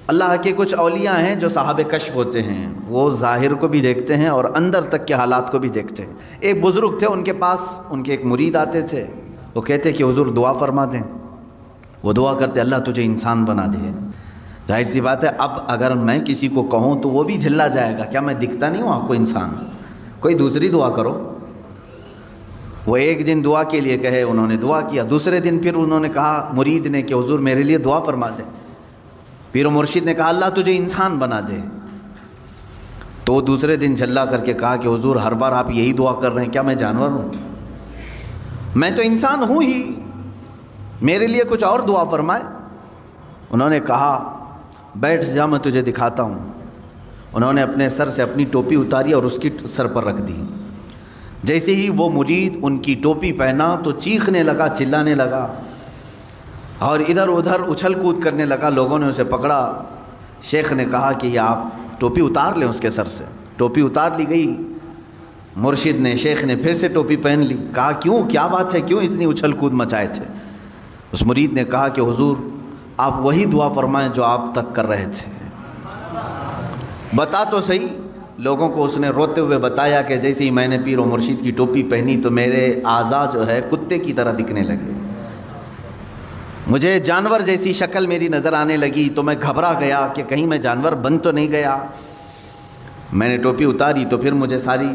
اللہ کے کچھ اولیاء ہیں جو صاحب کشف ہوتے ہیں، وہ ظاہر کو بھی دیکھتے ہیں اور اندر تک کے حالات کو بھی دیکھتے ہیں۔ ایک بزرگ تھے، ان کے پاس ان کے ایک مرید آتے تھے، وہ کہتے کہ حضور دعا فرما دیں۔ وہ دعا کرتے اللہ تجھے انسان بنا دے۔ ظاہر سی بات ہے، اب اگر میں کسی کو کہوں تو وہ بھی جھلا جائے گا، کیا میں دکھتا نہیں ہوں آپ کو انسان؟ کوئی دوسری دعا کرو۔ وہ ایک دن دعا کے لیے کہے، انہوں نے دعا کیا۔ دوسرے دن پھر انہوں نے کہا مرید نے کہ حضور میرے لیے دعا فرما دے۔ پیر و مرشد نے کہا اللہ تجھے انسان بنا دے۔ تو دوسرے دن جھلا کر کے کہا کہ حضور ہر بار آپ یہی دعا کر رہے ہیں، کیا میں جانور ہوں؟ میں تو انسان ہوں ہی، میرے لیے کچھ اور دعا فرمائے۔ انہوں نے کہا بیٹھ جا میں تجھے دکھاتا ہوں۔ انہوں نے اپنے سر سے اپنی ٹوپی اتاری اور اس کی سر پر رکھ دی۔ جیسے ہی وہ مرید ان کی ٹوپی پہنا تو چیخنے لگا، چلانے لگا اور ادھر ادھر اچھل کود کرنے لگا۔ لوگوں نے اسے پکڑا۔ شیخ نے کہا کہ یہ آپ ٹوپی اتار لیں اس کے سر سے۔ ٹوپی اتار لی گئی۔ مرشد نے، شیخ نے پھر سے ٹوپی پہن لی۔ کہا کیوں، کیا بات ہے، کیوں اتنی اچھل کود مچائے تھے؟ اس مرید نے کہا کہ حضور آپ وہی دعا فرمائیں جو آپ تک کر رہے تھے۔ بتا تو صحیح۔ لوگوں کو اس نے روتے ہوئے بتایا کہ جیسے ہی میں نے پیر و مرشد کی ٹوپی پہنی تو میرے اعضاء جو ہے کتے کی طرح دکھنے لگے، مجھے جانور جیسی شکل میری نظر آنے لگی، تو میں گھبرا گیا کہ کہیں میں جانور بن تو نہیں گیا۔ میں نے ٹوپی اتاری تو پھر مجھے ساری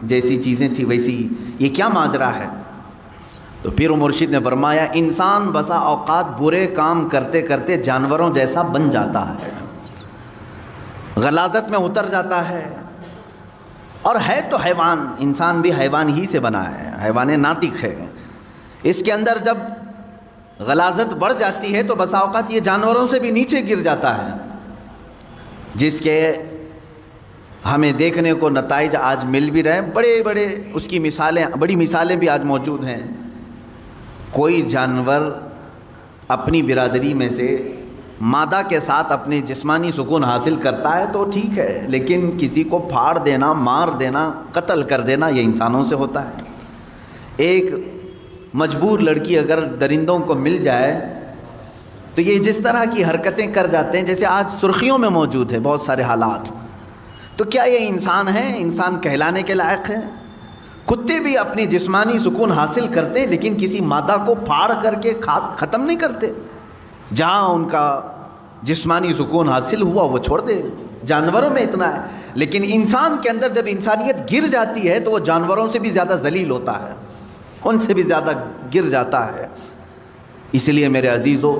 جیسی چیزیں تھیں ویسی، یہ کیا ماجرا ہے؟ تو پیر و مرشد نے فرمایا انسان بسا اوقات برے کام کرتے کرتے جانوروں جیسا بن جاتا ہے، غلاظت میں اتر جاتا ہے، اور ہے تو حیوان، انسان بھی حیوان ہی سے بنا ہے، حیوان ناطق ہے۔ اس کے اندر جب غلاظت بڑھ جاتی ہے تو بسا اوقات یہ جانوروں سے بھی نیچے گر جاتا ہے، جس کے ہمیں دیکھنے کو نتائج آج مل بھی رہے ہیں۔ بڑے بڑے اس کی مثالیں، بڑی مثالیں بھی آج موجود ہیں۔ کوئی جانور اپنی برادری میں سے مادہ کے ساتھ اپنے جسمانی سکون حاصل کرتا ہے تو ٹھیک ہے، لیکن کسی کو پھاڑ دینا، مار دینا، قتل کر دینا یہ انسانوں سے ہوتا ہے۔ ایک مجبور لڑکی اگر درندوں کو مل جائے تو یہ جس طرح کی حرکتیں کر جاتے ہیں جیسے آج سرخیوں میں موجود ہے بہت سارے حالات، تو کیا یہ انسان ہیں؟ انسان کہلانے کے لائق ہیں؟ کتے بھی اپنی جسمانی سکون حاصل کرتے ہیں لیکن کسی مادہ کو پھاڑ کر کے ختم نہیں کرتے۔ جہاں ان کا جسمانی سکون حاصل ہوا وہ چھوڑ دے۔ جانوروں میں اتنا ہے، لیکن انسان کے اندر جب انسانیت گر جاتی ہے تو وہ جانوروں سے بھی زیادہ ذلیل ہوتا ہے، ان سے بھی زیادہ گر جاتا ہے۔ اس لیے میرے عزیزو،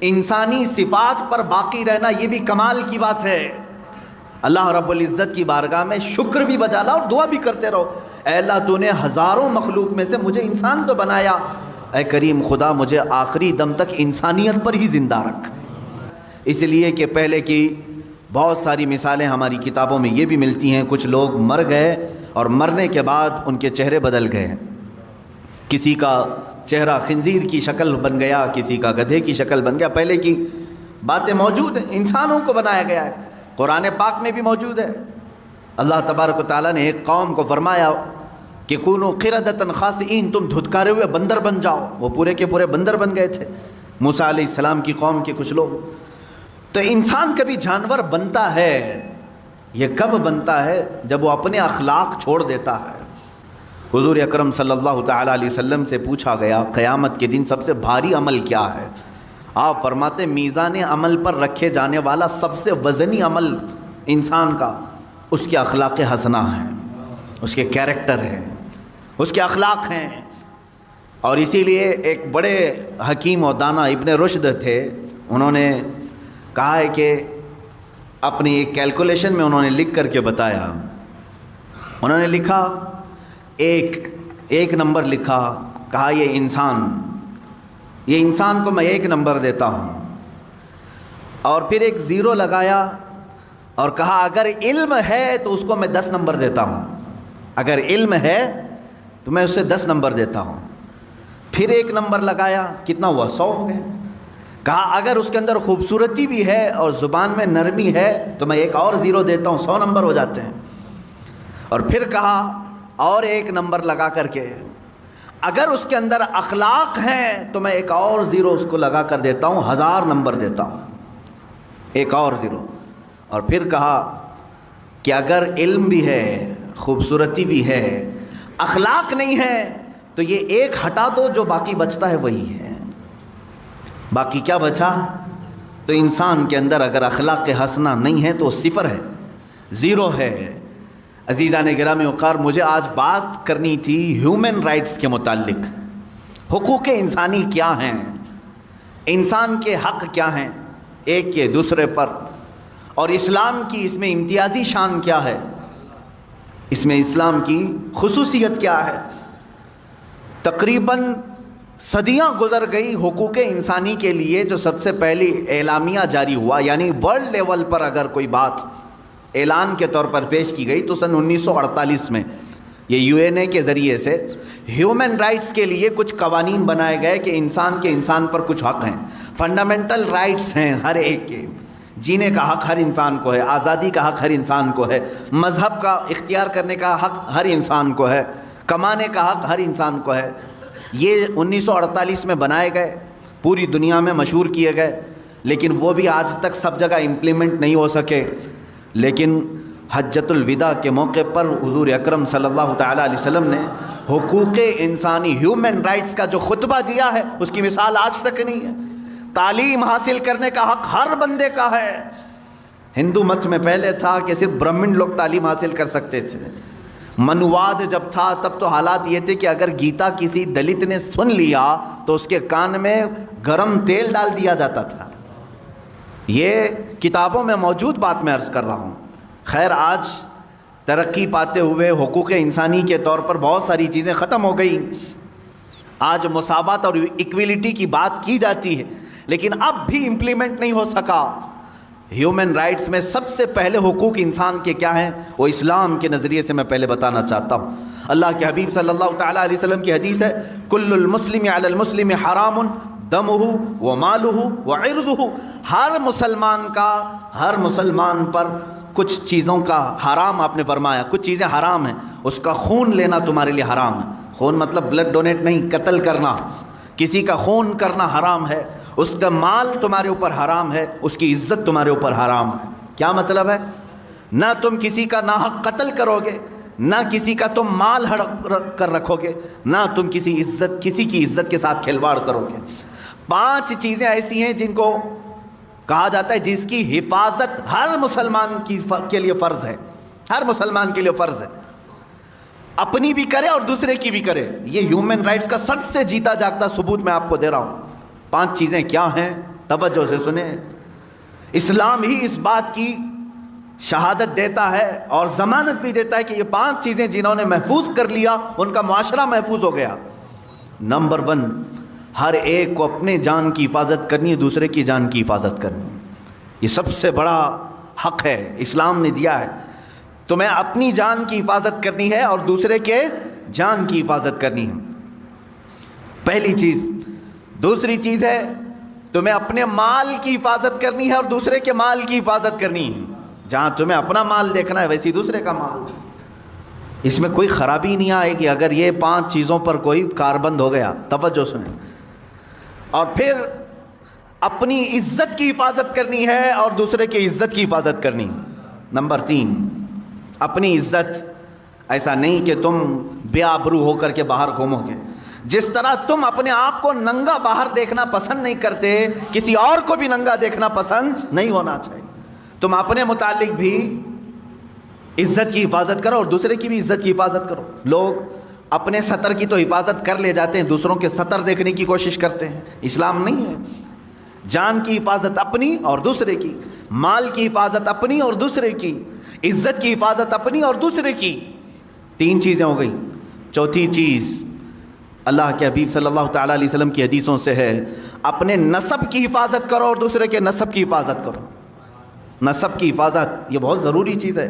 انسانی صفات پر باقی رہنا یہ بھی کمال کی بات ہے۔ اللہ رب العزت کی بارگاہ میں شکر بھی بجا لا اور دعا بھی کرتے رہو، اے اللہ تو نے ہزاروں مخلوق میں سے مجھے انسان تو بنایا، اے کریم خدا مجھے آخری دم تک انسانیت پر ہی زندہ رکھ۔ اس لیے کہ پہلے کی بہت ساری مثالیں ہماری کتابوں میں یہ بھی ملتی ہیں، کچھ لوگ مر گئے اور مرنے کے بعد ان کے چہرے بدل گئے، کسی کا چہرہ خنزیر کی شکل بن گیا، کسی کا گدھے کی شکل بن گیا۔ پہلے کی باتیں موجود ہیں، انسانوں کو بنایا گیا ہے، قرآن پاک میں بھی موجود ہے۔ اللہ تبارک و تعالیٰ نے ایک قوم کو فرمایا کہ کونوا قردۃ خاسئین، تم دھتکارے ہوئے بندر بن جاؤ، وہ پورے کے پورے بندر بن گئے تھے موسیٰ علیہ السلام کی قوم کے کچھ لوگ۔ تو انسان کبھی جانور بنتا ہے، یہ کب بنتا ہے؟ جب وہ اپنے اخلاق چھوڑ دیتا ہے۔ حضور اکرم صلی اللہ تعالیٰ علیہ وسلم سے پوچھا گیا قیامت کے دن سب سے بھاری عمل کیا ہے؟ آپ فرماتے میزان عمل پر رکھے جانے والا سب سے وزنی عمل انسان کا اس کے اخلاق حسنہ ہیں، اس کے کیریکٹر ہیں، اس کے اخلاق ہیں۔ اور اسی لیے ایک بڑے حکیم و دانا ابن رشد تھے، انہوں نے کہا ہے کہ اپنی ایک کیلکولیشن میں انہوں نے لکھ کر کے بتایا، انہوں نے لکھا ایک نمبر لکھا، کہا یہ انسان کو میں 1 نمبر دیتا ہوں، اور پھر ایک 0 لگایا اور کہا اگر علم ہے تو اس کو میں 10 نمبر دیتا ہوں، اگر علم ہے تو میں اسے 10 نمبر دیتا ہوں۔ پھر 1 نمبر لگایا، کتنا ہوا؟ 100 ہو گئے۔ کہا اگر اس کے اندر خوبصورتی بھی ہے اور زبان میں نرمی ہے تو میں ایک اور 0 دیتا ہوں، 100 نمبر ہو جاتے ہیں۔ اور پھر کہا اور 1 نمبر لگا کر کے اگر اس کے اندر اخلاق ہیں تو میں ایک اور 0 اس کو لگا کر دیتا ہوں، 1000 نمبر دیتا ہوں۔ ایک اور زیرو. اور پھر کہا کہ اگر علم بھی ہے, خوبصورتی بھی ہے, اخلاق نہیں ہے, تو یہ ایک ہٹا دو, جو باقی بچتا ہے وہی ہے. باقی کیا بچا؟ تو انسان کے اندر اگر اخلاق حسنہ نہیں ہے تو صفر ہے, زیرو ہے. عزیزان گرامی وقار, مجھے آج بات کرنی تھی ہیومن رائٹس کے متعلق. حقوق انسانی کیا ہیں, انسان کے حق کیا ہیں ایک کے دوسرے پر, اور اسلام کی اس میں امتیازی شان کیا ہے, اس میں اسلام کی خصوصیت کیا ہے. تقریباً صدیاں گزر گئی حقوق انسانی کے لیے. جو سب سے پہلی اعلامیہ جاری ہوا, یعنی ورلڈ لیول پر اگر کوئی بات اعلان کے طور پر پیش کی گئی, تو سن 1948 میں یہ UN کے ذریعے سے ہیومن رائٹس کے لیے کچھ قوانین بنائے گئے کہ انسان پر کچھ حق ہیں, فنڈامنٹل رائٹس ہیں ہر ایک کے. جینے کا حق ہر انسان کو ہے, آزادی کا حق ہر انسان کو ہے, مذہب کا اختیار کرنے کا حق ہر انسان کو ہے, کمانے کا حق ہر انسان کو ہے. یہ 1948 میں بنائے گئے, پوری دنیا میں مشہور کیے گئے, لیکن وہ بھی آج تک سب جگہ امپلیمنٹ نہیں ہو سکے. لیکن حجۃ الوداع کے موقع پر حضور اکرم صلی اللہ تعالیٰ علیہ وسلم نے حقوق انسانی, ہیومن رائٹس کا جو خطبہ دیا ہے, اس کی مثال آج تک نہیں ہے. تعلیم حاصل کرنے کا حق ہر بندے کا ہے. ہندو مت میں پہلے تھا کہ صرف برہمن لوگ تعلیم حاصل کر سکتے تھے. منواد جب تھا تب تو حالات یہ تھے کہ اگر گیتا کسی دلت نے سن لیا تو اس کے کان میں گرم تیل ڈال دیا جاتا تھا. یہ کتابوں میں موجود بات میں عرض کر رہا ہوں. خیر, آج ترقی پاتے ہوئے حقوق انسانی کے طور پر بہت ساری چیزیں ختم ہو گئی. آج مساوات اور ایکویلٹی کی بات کی جاتی ہے, لیکن اب بھی امپلیمنٹ نہیں ہو سکا. ہیومن رائٹس میں سب سے پہلے حقوق انسان کے کیا ہیں, وہ اسلام کے نظریے سے میں پہلے بتانا چاہتا ہوں. اللہ کے حبیب صلی اللہ تعالیٰ علیہ وسلم کی حدیث ہے, کل المسلم علی المسلم حرام دمہ ومالہ وعرضہ. ہر مسلمان پر کچھ چیزوں کا حرام آپ نے فرمایا, کچھ چیزیں حرام ہیں. اس کا خون لینا تمہارے لیے حرام ہے. خون مطلب بلڈ ڈونیٹ نہیں, قتل کرنا, کسی کا خون کرنا حرام ہے. اس کا مال تمہارے اوپر حرام ہے, اس کی عزت تمہارے اوپر حرام ہے. کیا مطلب ہے؟ نہ تم کسی کا ناحق قتل کرو گے, نہ کسی کا تم مال ہڑپ کر رکھو گے, نہ تم کسی کی عزت کے ساتھ کھلواڑ کرو گے. 5 چیزیں ایسی ہیں جن کو کہا جاتا ہے جس کی حفاظت ہر مسلمان کے لیے فرض ہے. ہر مسلمان کے لیے فرض ہے, اپنی بھی کرے اور دوسرے کی بھی کرے. یہ ہیومن رائٹس کا سب سے جیتا جاگتا ثبوت میں آپ کو دے رہا ہوں. 5 چیزیں کیا ہیں, توجہ سے سنیں. اسلام ہی اس بات کی شہادت دیتا ہے اور ضمانت بھی دیتا ہے کہ یہ 5 چیزیں جنہوں نے محفوظ کر لیا ان کا معاشرہ محفوظ ہو گیا. نمبر 1, ہر ایک کو اپنے جان کی حفاظت کرنی ہے, دوسرے کی جان کی حفاظت کرنی. یہ سب سے بڑا حق ہے, اسلام نے دیا ہے. تمہیں اپنی جان کی حفاظت کرنی ہے اور دوسرے کے جان کی حفاظت کرنی ہے, پہلی چیز. دوسری چیز ہے تمہیں اپنے مال کی حفاظت کرنی ہے اور دوسرے کے مال کی حفاظت کرنی ہے. جہاں تمہیں اپنا مال دیکھنا ہے ویسی دوسرے کا مال. اس میں کوئی خرابی نہیں آئے گی اگر یہ 5 چیزوں پر کوئی کاربند ہو گیا. توجہ سنیں. اور پھر اپنی عزت کی حفاظت کرنی ہے اور دوسرے کی عزت کی حفاظت کرنی. نمبر 3, اپنی عزت. ایسا نہیں کہ تم بے آبرو ہو کر کے باہر گھومو گے. جس طرح تم اپنے آپ کو ننگا باہر دیکھنا پسند نہیں کرتے, کسی اور کو بھی ننگا دیکھنا پسند نہیں ہونا چاہیے. تم اپنے متعلق بھی عزت کی حفاظت کرو اور دوسرے کی بھی عزت کی حفاظت کرو. لوگ اپنے سطر کی تو حفاظت کر لے جاتے ہیں, دوسروں کے سطر دیکھنے کی کوشش کرتے ہیں. اسلام نہیں ہے. جان کی حفاظت اپنی اور دوسرے کی, مال کی حفاظت اپنی اور دوسرے کی, عزت کی حفاظت اپنی اور دوسرے کی. 3 چیزیں ہو گئی. چوتھی چیز اللہ کے حبیب صلی اللہ تعالیٰ علیہ وسلم کی حدیثوں سے ہے, اپنے نسب کی حفاظت کرو اور دوسرے کے نسب کی حفاظت کرو. نسب کی حفاظت یہ بہت ضروری چیز ہے.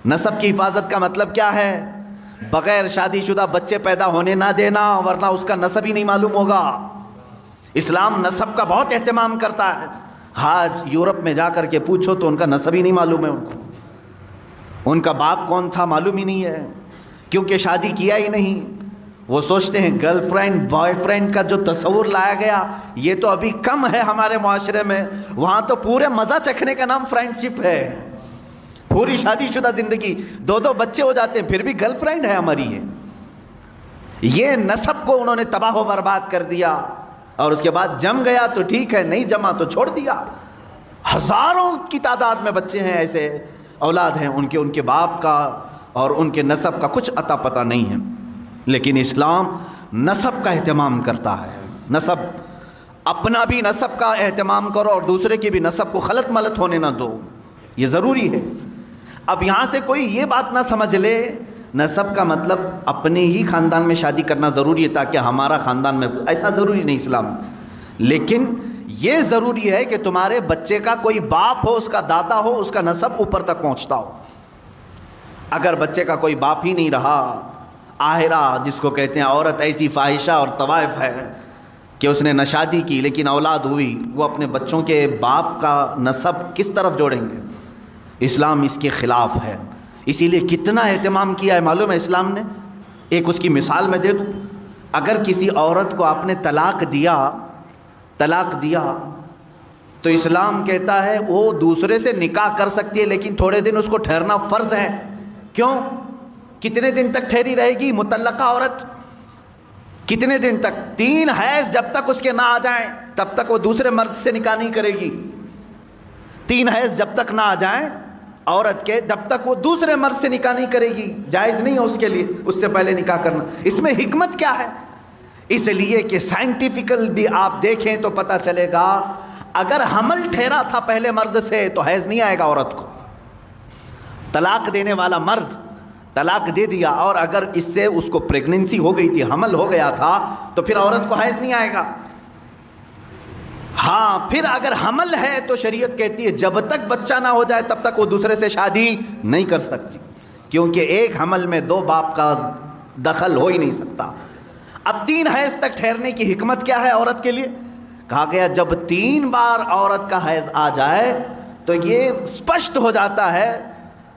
نسب کی حفاظت کا مطلب کیا ہے؟ بغیر شادی شدہ بچے پیدا ہونے نہ دینا, ورنہ اس کا نسب ہی نہیں معلوم ہوگا. اسلام نسب کا بہت اہتمام کرتا ہے. آج یورپ میں جا کر کے پوچھو تو ان کا نسب ہی نہیں معلوم ہے. ان کا باپ کون تھا معلوم ہی نہیں ہے, کیونکہ شادی کیا ہی نہیں. وہ سوچتے ہیں گرل فرینڈ بوائے فرینڈ کا جو تصور لایا گیا یہ تو ابھی کم ہے ہمارے معاشرے میں، وہاں تو پورے مزہ چکھنے کا نام فرینڈ شپ ہے، پوری شادی شدہ زندگی، 2 بچے ہو جاتے ہیں پھر بھی گرل فرینڈ ہے ہماری یہ نسب کو انہوں نے تباہ و برباد کر دیا، اور اس کے بعد جم گیا تو ٹھیک ہے، نہیں جما تو چھوڑ دیا۔ ہزاروں کی تعداد میں بچے ہیں، ایسے اولاد ہیں ان کے باپ کا اور ان کے نسب کا کچھ عطا پتہ نہیں ہے، لیکن اسلام نسب کا اہتمام کرتا ہے۔ نسب، اپنا بھی نسب کا اہتمام کرو اور دوسرے کی بھی نسب کو خلط ملط ہونے نہ دو، یہ ضروری ہے۔ اب یہاں سے کوئی یہ بات نہ سمجھ لے نسب کا مطلب اپنے ہی خاندان میں شادی کرنا ضروری ہے تاکہ ہمارا خاندان میں، ایسا ضروری نہیں اسلام، لیکن یہ ضروری ہے کہ تمہارے بچے کا کوئی باپ ہو، اس کا دادا ہو، اس کا نسب اوپر تک پہنچتا ہو۔ اگر بچے کا کوئی باپ ہی نہیں رہا، آہرہ جس کو کہتے ہیں، عورت ایسی فاحشہ اور طوائف ہے کہ اس نے نہ شادی کی لیکن اولاد ہوئی، وہ اپنے بچوں کے باپ کا نسب کس طرف جوڑیں گے؟ اسلام اس کے خلاف ہے، اسی لیے کتنا اہتمام کیا ہے معلوم ہے اسلام نے؟ ایک اس کی مثال میں دے دوں، اگر کسی عورت کو آپ نے طلاق دیا تو اسلام کہتا ہے وہ دوسرے سے نکاح کر سکتی ہے لیکن تھوڑے دن اس کو ٹھہرنا فرض ہے۔ کیوں؟ کتنے دن تک ٹھہری رہے گی مطلقہ عورت؟ کتنے دن تک؟ 3 حیض جب تک اس کے نہ آ جائیں تب تک وہ دوسرے مرد سے نکاح نہیں کرے گی۔ 3 حیض جب تک نہ آ جائیں عورت کے، جب تک وہ دوسرے مرد سے نکاح نہیں کرے گی، جائز نہیں ہے اس کے لیے اس سے پہلے نکاح کرنا۔ اس میں حکمت کیا ہے؟ اس لیے کہ سائنٹیفیکل بھی آپ دیکھیں تو پتہ چلے گا، اگر حمل ٹھہرا تھا پہلے مرد سے تو حیض نہیں آئے گا عورت کو۔ طلاق دینے والا مرد طلاق دے دیا اور اگر اس سے اس کو پریگننسی ہو گئی تھی، حمل ہو گیا تھا، تو پھر عورت کو حیض نہیں آئے گا۔ ہاں، پھر اگر حمل ہے تو شریعت کہتی ہے جب تک بچہ نہ ہو جائے تب تک وہ دوسرے سے شادی نہیں کر سکتی، کیونکہ ایک حمل میں 2 باپ کا دخل ہو ہی نہیں سکتا۔ اب 3 حیض تک ٹھہرنے کی حکمت کیا ہے عورت کے لیے؟ کہا گیا جب 3 بار عورت کا حیض آ جائے تو یہ اسپشٹ ہو جاتا ہے،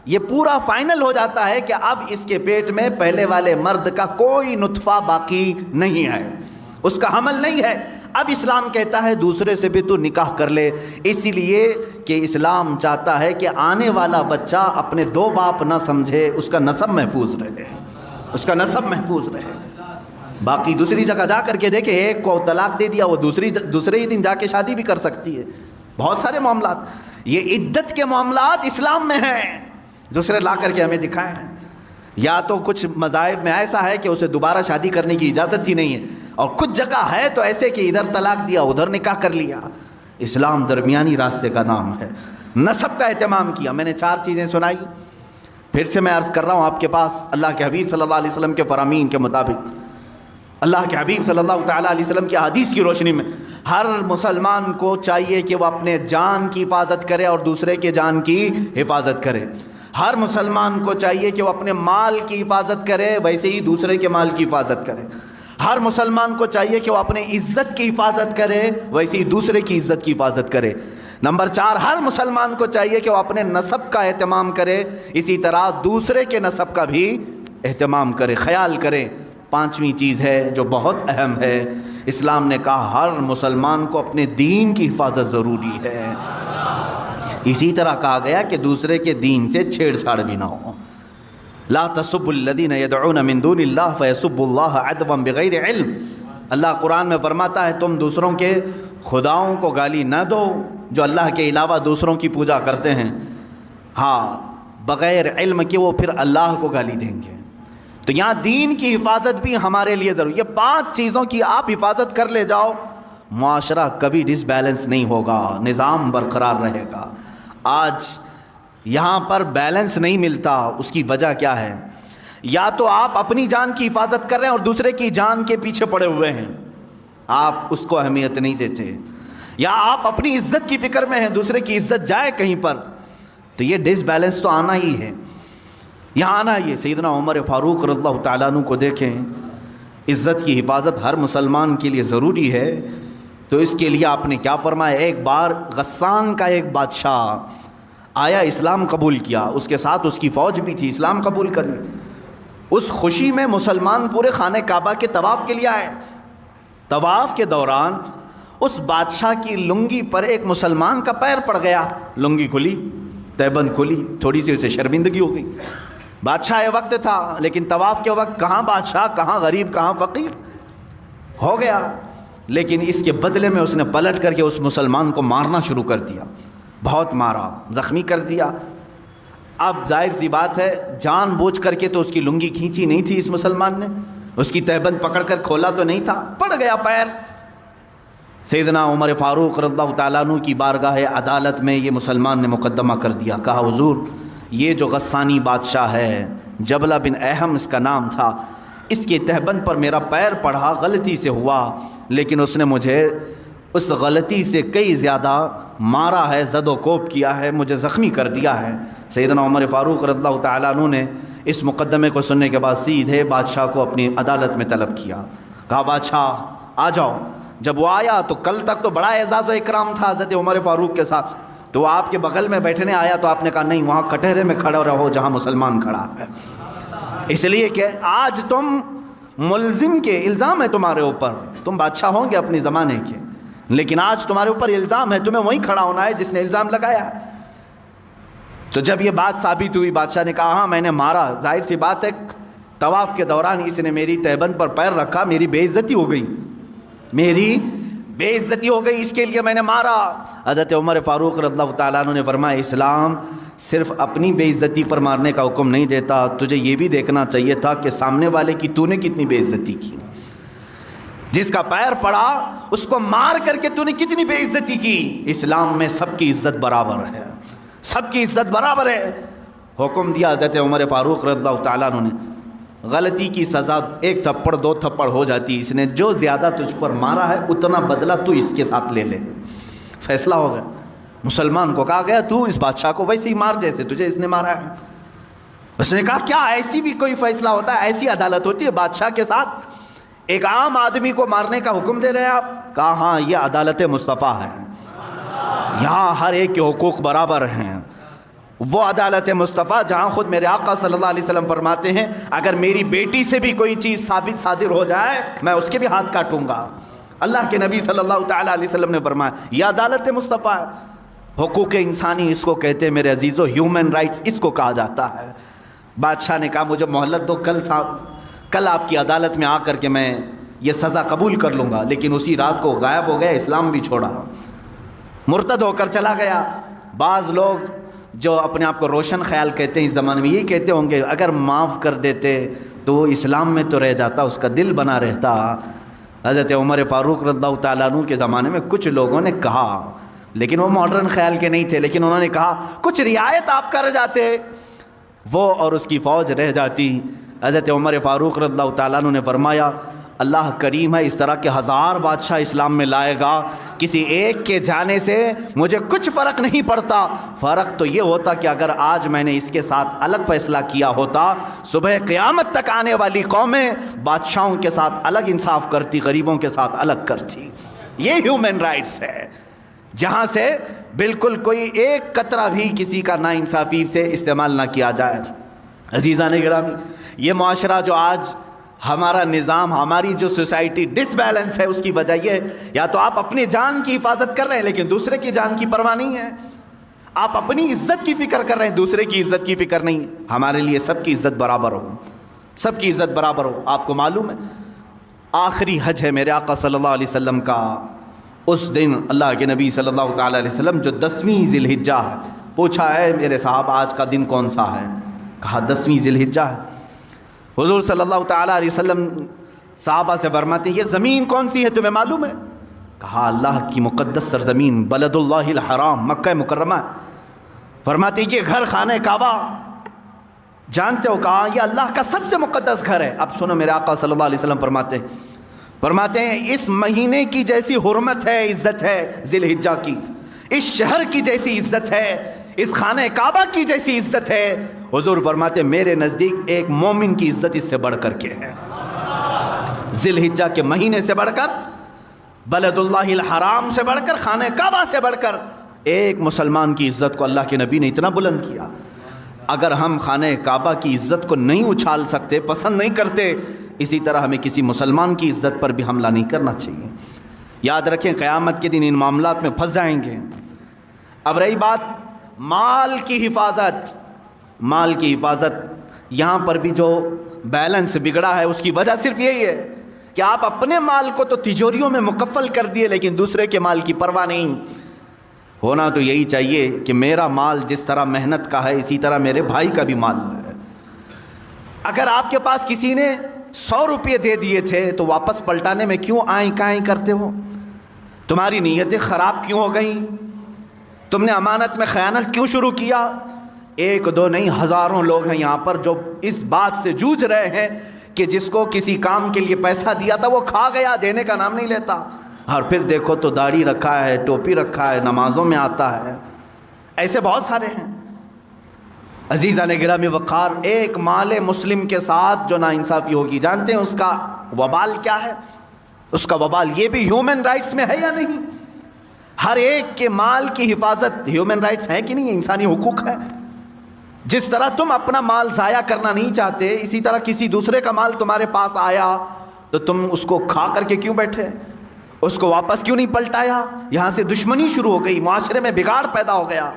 یہ پورا فائنل ہو جاتا ہے کہ اب اس کے پیٹ میں پہلے والے مرد کا کوئی نطفہ باقی نہیں ہے، اس کا حمل نہیں ہے۔ اب اسلام کہتا ہے دوسرے سے بھی تو نکاح کر لے، اسی لیے کہ اسلام چاہتا ہے کہ آنے والا بچہ اپنے 2 باپ نہ سمجھے، اس کا نسب محفوظ رہے، اس کا نسب محفوظ رہے۔ باقی دوسری جگہ جا کر کے دیکھیں، ایک کو طلاق دے دیا وہ دوسرے ہی دن جا کے شادی بھی کر سکتی ہے۔ بہت سارے معاملات، یہ عدت کے معاملات اسلام میں ہیں، دوسرے لا کر کے ہمیں دکھائیں۔ یا تو کچھ مذاہب میں ایسا ہے کہ اسے دوبارہ شادی کرنے کی اجازت ہی نہیں ہے، اور کچھ جگہ ہے تو ایسے کہ ادھر طلاق دیا ادھر نکاح کر لیا۔ اسلام درمیانی راستے کا نام ہے، نسب کا اہتمام کیا۔ میں نے 4 چیزیں سنائی، پھر سے میں عرض کر رہا ہوں آپ کے پاس، اللہ کے حبیب صلی اللہ علیہ وسلم کے فرامین کے مطابق، اللہ کے حبیب صلی اللہ تعالیٰ علیہ وسلم کی حدیث کی روشنی میں ہر مسلمان کو چاہیے کہ وہ اپنے جان کی حفاظت کرے اور دوسرے کے جان کی حفاظت کرے۔ ہر مسلمان کو چاہیے کہ وہ اپنے مال کی حفاظت کرے، ویسے ہی دوسرے کے مال کی حفاظت کرے۔ ہر مسلمان کو چاہیے کہ وہ اپنے عزت کی حفاظت کرے، ویسے ہی دوسرے کی عزت کی حفاظت کرے۔ نمبر 4، ہر مسلمان کو چاہیے کہ وہ اپنے نسب کا اہتمام کرے، اسی طرح دوسرے کے نسب کا بھی اہتمام کرے، خیال کرے۔ 5ویں چیز ہے جو بہت اہم ہے، اسلام نے کہا ہر مسلمان کو اپنے دین کی حفاظت ضروری ہے۔ اسی طرح کہا گیا کہ دوسرے کے دین سے چھیڑ چھاڑ بھی نہ ہو۔ لا تسبوا الذین یدعون من دون اللہ فیسبوا اللہ عدوا بغیر علم۔ اللہ قرآن میں فرماتا ہے تم دوسروں کے خداؤں کو گالی نہ دو جو اللہ کے علاوہ دوسروں کی پوجا کرتے ہیں، ہاں بغیر علم کہ وہ پھر اللہ کو گالی دیں گے۔ تو یہاں دین کی حفاظت بھی ہمارے لیے ضروری۔ یہ 5 چیزوں کی آپ حفاظت کر لے جاؤ، معاشرہ کبھی ڈس بیلنس نہیں ہوگا، نظام برقرار رہے گا۔ آج یہاں پر بیلنس نہیں ملتا، اس کی وجہ کیا ہے؟ یا تو آپ اپنی جان کی حفاظت کر رہے ہیں اور دوسرے کی جان کے پیچھے پڑے ہوئے ہیں، آپ اس کو اہمیت نہیں دیتے، یا آپ اپنی عزت کی فکر میں ہیں، دوسرے کی عزت جائے کہیں پر، تو یہ ڈس بیلنس تو آنا ہی ہے، یہاں آنا ہی ہے۔ سیدنا عمر فاروق رضی اللہ تعالیٰ عنہ کو دیکھیں، عزت کی حفاظت ہر مسلمان کے لیے ضروری ہے، تو اس کے لیے آپ نے کیا فرمایا؟ ایک بار غسان کا ایک بادشاہ آیا، اسلام قبول کیا، اس کے ساتھ اس کی فوج بھی تھی، اسلام قبول کر لی۔ اس خوشی میں مسلمان پورے خانہ کعبہ کے طواف کے لیے آئے. طواف کے دوران اس بادشاہ کی لنگی پر ایک مسلمان کا پیر پڑ گیا. لنگی کھلی، تہبند کھلی، تھوڑی سی اسے شرمندگی ہو گئی. بادشاہ وقت تھا، لیکن طواف کے وقت کہاں بادشاہ، کہاں غریب، کہاں فقیر ہو گیا. لیکن اس کے بدلے میں اس نے پلٹ کر کے اس مسلمان کو مارنا شروع کر دیا. بہت مارا، زخمی کر دیا. اب ظاہر سی بات ہے جان بوجھ کر کے تو اس کی لنگی کھینچی نہیں تھی اس مسلمان نے، اس کی تہبند پکڑ کر کھولا تو نہیں تھا، پڑ گیا پیر. سیدنا عمر فاروق رضی اللہ تعالیٰ عنہ کی بارگاہ عدالت میں یہ مسلمان نے مقدمہ کر دیا. کہا حضور یہ جو غسانی بادشاہ ہے، جبلہ بن احم اس کا نام تھا، اس کی تہبند پر میرا پیر پڑھا، غلطی سے ہوا، لیکن اس نے مجھے اس غلطی سے کئی زیادہ مارا ہے، زد و کوب کیا ہے، مجھے زخمی کر دیا ہے. سیدنا عمر فاروق رضی اللہ تعالیٰ عنہ نے اس مقدمے کو سننے کے بعد سیدھے بادشاہ کو اپنی عدالت میں طلب کیا. کہا بادشاہ آ جاؤ. جب وہ آیا تو کل تک تو بڑا اعزاز و اکرام تھا حضرت عمر فاروق کے ساتھ، تو وہ آپ کے بغل میں بیٹھنے آیا تو آپ نے کہا نہیں، وہاں کٹہرے میں کھڑے رہو جہاں مسلمان کھڑا ہے، اس لیے کہ آج تم ملزم کے الزام ہے تمہارے اوپر، تم بادشاہ ہوں گے اپنے زمانے کے، لیکن آج تمہارے اوپر الزام ہے، تمہیں وہیں کھڑا ہونا ہے جس نے الزام لگایا ہے. تو جب یہ بات ثابت ہوئی، بادشاہ نے کہا ہاں میں نے مارا. ظاہر سی بات ہے طواف کے دوران اس نے میری تہبند پر پیر رکھا، میری بے عزتی ہو گئی، میری بے عزتی ہو گئی، اس کے لیے میں نے مارا. حضرت عمر فاروق رضی اللہ تعالیٰ عنہ نے فرمایا اسلام صرف اپنی بے عزتی پر مارنے کا حکم نہیں دیتا، تجھے یہ بھی دیکھنا چاہیے تھا کہ سامنے والے کی تو نے کتنی بے عزتی کی. جس کا پیر پڑا اس کو مار کر کے تو نے کتنی بے عزتی کی. اسلام میں سب کی عزت برابر ہے، سب کی عزت برابر ہے. حکم دیا حضرت عمر فاروق رضی اللہ تعالیٰ عنہ نے، غلطی کی سزا 1 تھپڑ 2 تھپڑ ہو جاتی، اس نے جو زیادہ تجھ پر مارا ہے اتنا بدلہ تو اس کے ساتھ لے لے. فیصلہ ہو گیا. مسلمان کو کہا گیا تو اس بادشاہ کو ویسے ہی مار جیسے تجھے اس نے مارا ہے. اس نے کہا کیا ایسی بھی کوئی فیصلہ ہوتا ہے، ایسی عدالت ہوتی ہے بادشاہ کے ساتھ ایک عام آدمی کو مارنے کا حکم دے رہے ہیں آپ؟ کہا ہاں یہ عدالت مصطفیٰ ہے، یہاں ہر ایک کے حقوق برابر ہیں. وہ عدالت مصطفیٰ جہاں خود میرے آقا صلی اللہ علیہ وسلم فرماتے ہیں اگر میری بیٹی سے بھی کوئی چیز ثابت صادر ہو جائے میں اس کے بھی ہاتھ کاٹوں گا. اللہ کے نبی صلی اللہ تعالیٰ علیہ وسلم نے فرمایا یہ عدالت مصطفیٰ ہے. حقوق انسانی اس کو کہتے ہیں میرے عزیزو، ہیومن رائٹس اس کو کہا جاتا ہے. بادشاہ نے کہا مجھے مہلت دو، کل آپ کی عدالت میں آ کر کے میں یہ سزا قبول کر لوں گا. لیکن اسی رات کو غائب ہو گیا، اسلام بھی چھوڑا، مرتد ہو کر چلا گیا. بعض لوگ جو اپنے آپ کو روشن خیال کہتے ہیں اس زمانے میں یہی کہتے ہوں گے اگر معاف کر دیتے تو وہ اسلام میں تو رہ جاتا، اس کا دل بنا رہتا. حضرت عمر فاروق رضی اللہ تعالیٰ عنہ کے زمانے میں کچھ لوگوں نے کہا، لیکن وہ ماڈرن خیال کے نہیں تھے، لیکن انہوں نے کہا کچھ رعایت آپ کر جاتے وہ اور اس کی فوج رہ جاتی. حضرت عمر فاروق رضی اللہ تعالیٰ عنہ نے فرمایا اللہ کریم ہے، اس طرح کے 1000 بادشاہ اسلام میں لائے گا، کسی ایک کے جانے سے مجھے کچھ فرق نہیں پڑتا. فرق تو یہ ہوتا کہ اگر آج میں نے اس کے ساتھ الگ فیصلہ کیا ہوتا، صبح قیامت تک آنے والی قومیں بادشاہوں کے ساتھ الگ انصاف کرتی، غریبوں کے ساتھ الگ کرتی. یہ ہیومن رائٹس ہے جہاں سے بالکل کوئی ایک قطرہ بھی کسی کا ناانصافی سے استعمال نہ کیا جائے. عزیزان گرامی، یہ معاشرہ جو آج ہمارا نظام، ہماری جو سوسائٹی ڈس بیلنس ہے، اس کی وجہ یہ ہے یا تو آپ اپنی جان کی حفاظت کر رہے ہیں لیکن دوسرے کی جان کی پرواہ نہیں ہے، آپ اپنی عزت کی فکر کر رہے ہیں دوسرے کی عزت کی فکر نہیں. ہمارے لیے سب کی عزت برابر ہو، سب کی عزت برابر ہو. آپ کو معلوم ہے آخری حج ہے میرے آقا صلی اللہ علیہ وسلم کا. اس دن اللہ کے نبی صلی اللہ تعالیٰ علیہ وسلم جو 10ویں ذی الحجہ ہے، پوچھا ہے میرے صاحب آج کا دن کون سا ہے؟ کہا 10ویں ذی الحجہ ہے. حضور صلی اللہ تعالیٰ علیہ وسلم صحابہ سے فرماتے ہیں یہ زمین کون سی ہے تمہیں معلوم ہے؟ کہا اللہ کی مقدس سرزمین بلد اللہ الحرام مکہ مکرمہ. فرماتے ہیں یہ گھر خانہ کعبہ جانتے ہو؟ کہا یہ اللہ کا سب سے مقدس گھر ہے. اب سنو میرے آقا صلی اللہ علیہ وسلم فرماتے ہیں اس مہینے کی جیسی حرمت ہے، عزت ہے ذی الحجہ کی، اس شہر کی جیسی عزت ہے، اس خانہ کعبہ کی جیسی عزت ہے. حضور فرماتے میرے نزدیک ایک مومن کی عزت اس سے بڑھ کر کے ہے. ذی الحجہ کے مہینے سے بڑھ کر، بلد اللہ الحرام سے بڑھ کر، خانہ کعبہ سے بڑھ کر ایک مسلمان کی عزت کو اللہ کے نبی نے اتنا بلند کیا. اگر ہم خانہ کعبہ کی عزت کو نہیں اچھال سکتے، پسند نہیں کرتے، اسی طرح ہمیں کسی مسلمان کی عزت پر بھی حملہ نہیں کرنا چاہیے۔ یاد رکھیں قیامت کے دن ان معاملات میں پھنس جائیں گے۔ اب رہی بات مال کی حفاظت، مال کی حفاظت، یہاں پر بھی جو بیلنس بگڑا ہے اس کی وجہ صرف یہی ہے کہ آپ اپنے مال کو تو تجوریوں میں مکفل کر دیے، لیکن دوسرے کے مال کی پرواہ نہیں۔ ہونا تو یہی چاہیے کہ میرا مال جس طرح محنت کا ہے اسی طرح میرے بھائی کا بھی مال ہے۔ اگر آپ کے پاس کسی نے 100 روپے دے دیے تھے تو واپس پلٹانے میں کیوں آئیں کائیں کرتے ہو؟ تمہاری نیتیں خراب کیوں ہو گئیں؟ تم نے امانت میں خیانت کیوں شروع کیا؟ ایک دو نہیں، ہزاروں لوگ ہیں یہاں پر جو اس بات سے جوجھ رہے ہیں کہ جس کو کسی کام کے لیے پیسہ دیا تھا وہ کھا گیا، دینے کا نام نہیں لیتا، اور پھر دیکھو تو داڑھی رکھا ہے، ٹوپی رکھا ہے، نمازوں میں آتا ہے۔ ایسے بہت سارے ہیں۔ عزیزان گرامی وقار، ایک مال مسلم کے ساتھ جو ناانصافی ہوگی، جانتے ہیں اس کا وبال کیا ہے؟ اس کا وبال یہ بھی ہیومن رائٹس میں ہے یا نہیں؟ ہر ایک کے مال کی حفاظت ہیومن رائٹس ہے کہ نہیں؟ انسانی حقوق ہے۔ جس طرح تم اپنا مال ضائع کرنا نہیں چاہتے، اسی طرح کسی دوسرے کا مال تمہارے پاس آیا تو تم اس کو کھا کر کے کیوں بیٹھے؟ اس کو واپس کیوں نہیں پلٹایا؟ یہاں سے دشمنی شروع ہو گئی، معاشرے میں بگاڑ پیدا ہو گیا،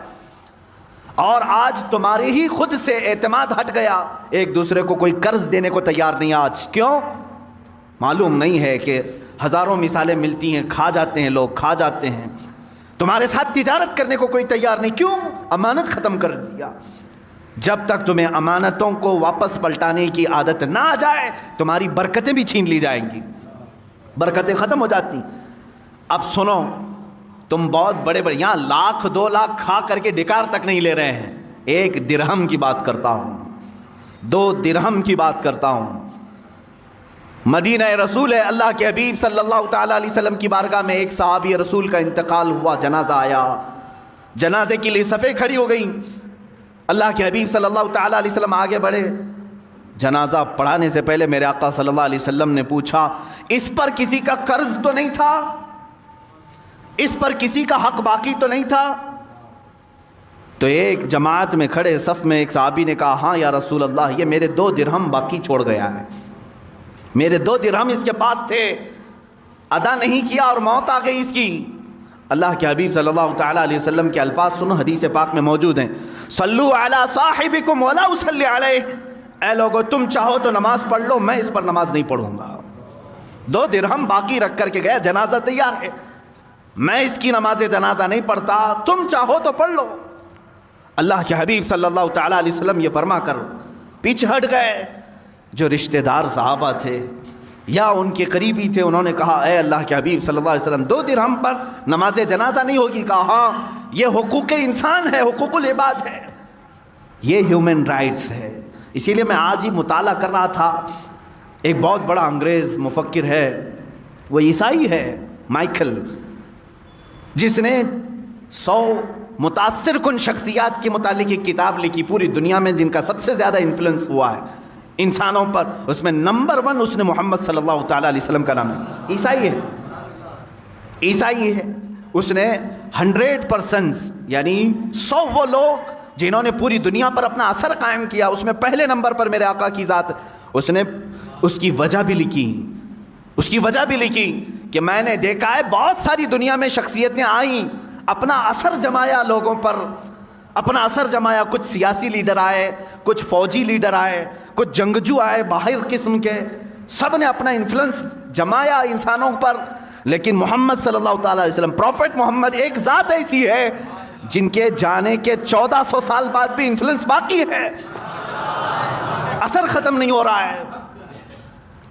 اور آج تمہارے ہی خود سے اعتماد ہٹ گیا، ایک دوسرے کو کوئی قرض دینے کو تیار نہیں۔ آج کیوں؟ معلوم نہیں ہے کہ ہزاروں مثالیں ملتی ہیں، کھا جاتے ہیں لوگ، کھا جاتے ہیں۔ تمہارے ساتھ تجارت کرنے کو کوئی تیار نہیں، کیوں؟ امانت ختم کر دیا۔ جب تک تمہیں امانتوں کو واپس پلٹانے کی عادت نہ آ جائے تمہاری برکتیں بھی چھین لی جائیں گی، برکتیں ختم ہو جاتی۔ اب سنو، تم بہت بڑے بڑے یہاں 1,00,000 2,00,000 کھا کر کے ڈکار تک نہیں لے رہے ہیں۔ 1 درہم کی بات کرتا ہوں، 2 درہم کی بات کرتا ہوں۔ مدینہ رسول ہے، اللہ کے حبیب صلی اللہ تعالیٰ علیہ وسلم کی بارگاہ میں ایک صحابی رسول کا انتقال ہوا، جنازہ آیا، جنازے کے لیے صفیں کھڑی ہو گئیں۔ اللہ کے حبیب صلی اللہ تعالیٰ علیہ وسلم آگے بڑھے، جنازہ پڑھانے سے پہلے میرے آقا صلی اللہ علیہ وسلم نے پوچھا، اس پر کسی کا قرض تو نہیں تھا؟ اس پر کسی کا حق باقی تو نہیں تھا؟ تو ایک جماعت میں کھڑے صف میں ایک صحابی نے کہا، ہاں یا رسول اللہ، یہ میرے 2 درہم باقی چھوڑ گیا ہے، میرے 2 درہم اس کے پاس تھے، ادا نہیں کیا اور موت آ گئی اس کی۔ اللہ کے حبیب صلی اللہ تعالیٰ علیہ وسلم کے الفاظ سنو، حدیث پاک میں موجود ہیں، صلو علی صاحبکم ولا اصلی علیہ، اے لوگو تم چاہو تو نماز پڑھ لو، میں اس پر نماز نہیں پڑھوں گا۔ 2 درہم باقی رکھ کر کے گیا، جنازہ تیار ہے، میں اس کی نماز جنازہ نہیں پڑھتا، تم چاہو تو پڑھ لو۔ اللہ کے حبیب صلی اللہ تعالیٰ علیہ وسلم یہ فرما کر پیچھے ہٹ گئے۔ جو رشتہ دار صحابہ تھے یا ان کے قریبی تھے، انہوں نے کہا، اے اللہ کے حبیب صلی اللہ علیہ وسلم، 2 درہم پر نماز جنازہ نہیں ہوگی؟ کہا ہاں، یہ حقوق انسان ہے، حقوق العباد ہے، یہ ہیومن رائٹس ہے۔ اسی لیے میں آج ہی مطالعہ کر رہا تھا، ایک بہت بڑا انگریز مفکر ہے، وہ عیسائی ہے، مائیکل، جس نے 100 متاثر کن شخصیات کے متعلق ایک کتاب لکھی پوری دنیا میں، جن کا سب سے زیادہ انفلوئنس ہوا ہے انسانوں پر، اس میں نمبر 1 اس نے محمد صلی اللہ تعالیٰ علیہ وسلم کا نام لیا۔ عیسائی ہے، عیسائی ہے۔ اس نے 100% یعنی 100 وہ لوگ جنہوں نے پوری دنیا پر اپنا اثر قائم کیا، اس میں پہلے نمبر پر میرے آقا کی ذات۔ اس نے اس کی وجہ بھی لکھی، اس کی وجہ بھی لکھی کہ میں نے دیکھا ہے بہت ساری دنیا میں شخصیتیں آئیں، اپنا اثر جمایا لوگوں پر، اپنا اثر جمایا، کچھ سیاسی لیڈر آئے، کچھ فوجی لیڈر آئے، کچھ جنگجو آئے باہر قسم کے، سب نے اپنا انفلوئنس جمایا انسانوں پر، لیکن محمد صلی اللہ تعالیٰ علیہ وسلم، پروفٹ محمد، ایک ذات ایسی ہے جن کے جانے کے 1400 سال بعد بھی انفلوئنس باقی ہے، اثر ختم نہیں ہو رہا ہے۔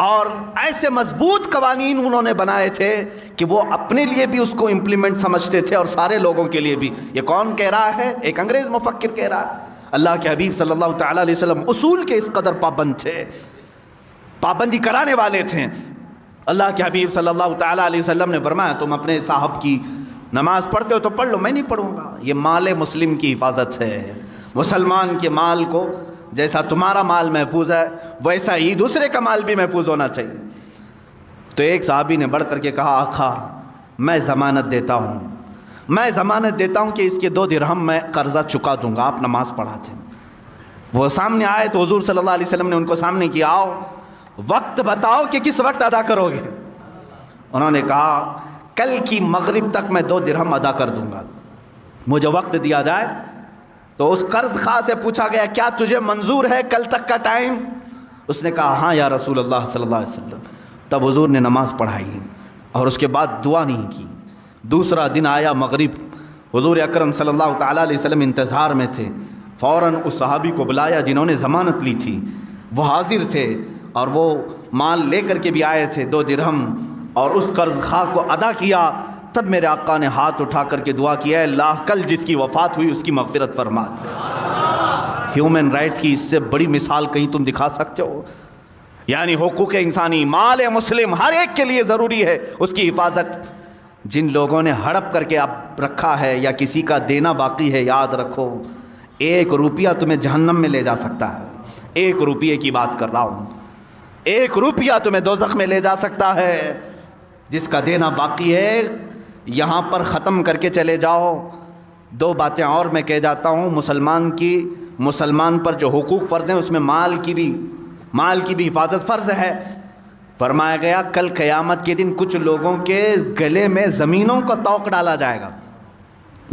اور ایسے مضبوط قوانین انہوں نے بنائے تھے کہ وہ اپنے لیے بھی اس کو امپلیمنٹ سمجھتے تھے اور سارے لوگوں کے لیے بھی۔ یہ کون کہہ رہا ہے؟ ایک انگریز مفکر کہہ رہا ہے۔ اللہ کے حبیب صلی اللہ تعالیٰ علیہ وسلم اصول کے اس قدر پابند تھے، پابندی کرانے والے تھے۔ اللہ کے حبیب صلی اللہ تعالیٰ علیہ وسلم نے فرمایا، تم اپنے صاحب کی نماز پڑھتے ہو تو پڑھ لو، میں نہیں پڑھوں گا۔ یہ مال مسلم کی حفاظت ہے۔ مسلمان کے مال کو جیسا تمہارا مال محفوظ ہے ویسا ہی دوسرے کا مال بھی محفوظ ہونا چاہیے۔ تو ایک صحابی نے بڑھ کر کے کہا، آقا میں ضمانت دیتا ہوں، میں ضمانت دیتا ہوں کہ اس کے 2 درہم میں قرضہ چکا دوں گا، آپ نماز پڑھا دیں۔ وہ سامنے آئے تو حضور صلی اللہ علیہ وسلم نے ان کو سامنے کیا، آؤ وقت بتاؤ کہ کس وقت ادا کرو گے؟ انہوں نے کہا کل کی مغرب تک میں 2 درہم ادا کر دوں گا، مجھے وقت دیا جائے۔ تو اس قرض خواہ سے پوچھا گیا کیا تجھے منظور ہے کل تک کا ٹائم؟ اس نے کہا ہاں یا رسول اللہ صلی اللہ علیہ وسلم۔ تب حضور نے نماز پڑھائی اور اس کے بعد دعا نہیں کی۔ دوسرا دن آیا مغرب، حضور اکرم صلی اللہ تعالیٰ علیہ وسلم انتظار میں تھے، فوراً اس صحابی کو بلایا جنہوں نے ضمانت لی تھی، وہ حاضر تھے اور وہ مال لے کر کے بھی آئے تھے 2 درہم، اور اس قرض خواہ کو ادا کیا۔ تب میرے آقا نے ہاتھ اٹھا کر کے دعا کی، اے اللہ کل جس کی وفات ہوئی اس کی مغفرت فرما دے۔ ہیومن رائٹس کی اس سے بڑی مثال کہیں تم دکھا سکتے ہو؟ یعنی حقوق انسانی، مال مسلم ہر ایک کے لیے ضروری ہے اس کی حفاظت۔ جن لوگوں نے ہڑپ کر کے اب رکھا ہے یا کسی کا دینا باقی ہے، یاد رکھو 1 روپیہ تمہیں جہنم میں لے جا سکتا ہے۔ 1 روپیے کی بات کر رہا ہوں، 1 روپیہ تمہیں دوزخ میں لے جا سکتا ہے۔ جس کا دینا باقی ہے یہاں پر ختم کر کے چلے جاؤ۔ 2 باتیں اور میں کہہ جاتا ہوں، مسلمان پر جو حقوق فرض ہیں اس میں مال کی بھی حفاظت فرض ہے۔ فرمایا گیا کل قیامت کے دن کچھ لوگوں کے گلے میں زمینوں کا توق ڈالا جائے گا،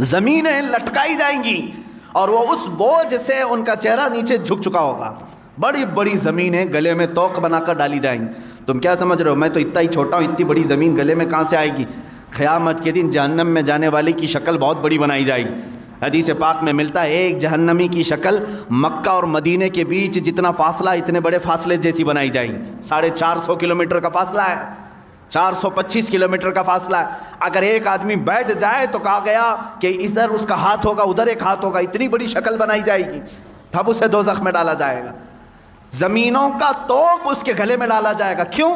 زمینیں لٹکائی جائیں گی اور وہ اس بوجھ سے ان کا چہرہ نیچے جھک چکا ہوگا۔ بڑی بڑی زمینیں گلے میں توق بنا کر ڈالی جائیں گی۔ تم کیا سمجھ رہے ہو میں تو اتنا ہی چھوٹا ہوں، اتنی بڑی زمین گلے میں کہاں سے آئے گی؟ قیامت کے دن جہنم میں جانے والے کی شکل بہت بڑی بنائی جائے گی۔ حدیث پاک میں ملتا ہے ایک جہنمی کی شکل مکہ اور مدینے کے بیچ جتنا فاصلہ اتنے بڑے فاصلے جیسی بنائی جائے گی۔ 450 کلومیٹر کا فاصلہ ہے، 425 کلومیٹر کا فاصلہ ہے۔ اگر ایک آدمی بیٹھ جائے تو کہا گیا کہ ادھر اس کا ہاتھ ہوگا ادھر ایک ہاتھ ہوگا، اتنی بڑی شکل بنائی جائے گی، تب اسے دوزخ میں ڈالا جائے گا۔ زمینوں کا توق اس کے گلے میں ڈالا جائے گا۔ کیوں؟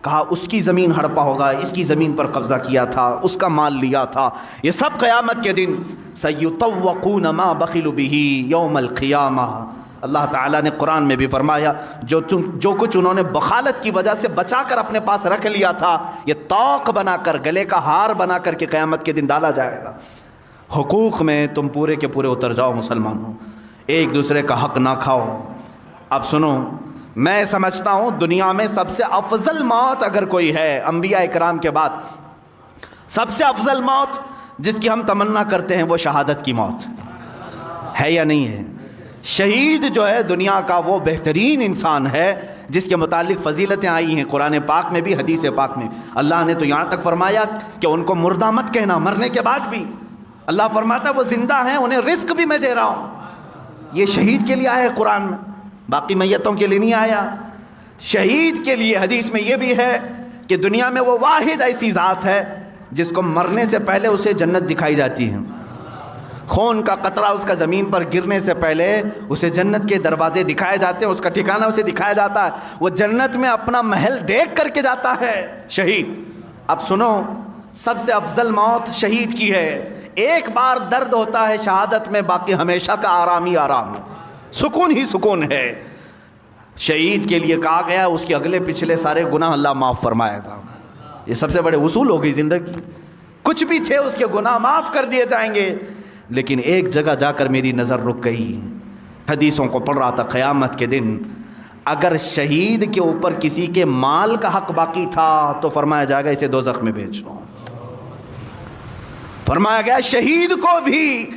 کہا اس کی زمین ہڑپا ہوگا، اس کی زمین پر قبضہ کیا تھا، اس کا مال لیا تھا۔ یہ سب قیامت کے دن سَيُطَوَّقُونَ مَا بَخِلُوا بِهِ يَوْمَ الْقِيَامَةِ۔ اللہ تعالیٰ نے قرآن میں بھی فرمایا جو کچھ انہوں نے بخالت کی وجہ سے بچا کر اپنے پاس رکھ لیا تھا، یہ توق بنا کر گلے کا ہار بنا کر کے قیامت کے دن ڈالا جائے گا۔ حقوق میں تم پورے کے پورے اتر جاؤ مسلمانوں، ایک دوسرے کا حق نہ کھاؤ۔ اب سنو، میں سمجھتا ہوں دنیا میں سب سے افضل موت اگر کوئی ہے انبیاء اکرام کے بعد، سب سے افضل موت جس کی ہم تمنا کرتے ہیں وہ شہادت کی موت ہے یا نہیں ہے؟ شہید جو ہے دنیا کا وہ بہترین انسان ہے جس کے متعلق فضیلتیں آئی ہیں قرآن پاک میں بھی حدیث پاک میں۔ اللہ نے تو یہاں تک فرمایا کہ ان کو مردہ مت کہنا، مرنے کے بعد بھی اللہ فرماتا ہے وہ زندہ ہیں، انہیں رزق بھی میں دے رہا ہوں۔ یہ شہید کے لیے آیا ہے قرآن میں، باقی میتوں کے لیے نہیں آیا۔ شہید کے لیے حدیث میں یہ بھی ہے کہ دنیا میں وہ واحد ایسی ذات ہے جس کو مرنے سے پہلے اسے جنت دکھائی جاتی ہے۔ خون کا قطرہ اس کا زمین پر گرنے سے پہلے اسے جنت کے دروازے دکھائے جاتے ہیں، اس کا ٹھکانہ اسے دکھایا جاتا ہے، وہ جنت میں اپنا محل دیکھ کر کے جاتا ہے شہید۔ اب سنو، سب سے افضل موت شہید کی ہے۔ ایک بار درد ہوتا ہے شہادت میں، باقی ہمیشہ کا آرام ہی آرام ہے، سکون ہی سکون ہے۔ شہید کے لیے کہا گیا اس کے اگلے پچھلے سارے گناہ اللہ معاف فرمائے گا۔ یہ سب سے بڑے اصول ہو گئی زندگی، کچھ بھی تھے اس کے گناہ معاف کر دیے جائیں گے۔ لیکن ایک جگہ جا کر میری نظر رک گئی، حدیثوں کو پڑھ رہا تھا، قیامت کے دن اگر شہید کے اوپر کسی کے مال کا حق باقی تھا تو فرمایا جائے گا اسے دوزخ میں بھیجو۔ فرمایا گیا شہید کو بھی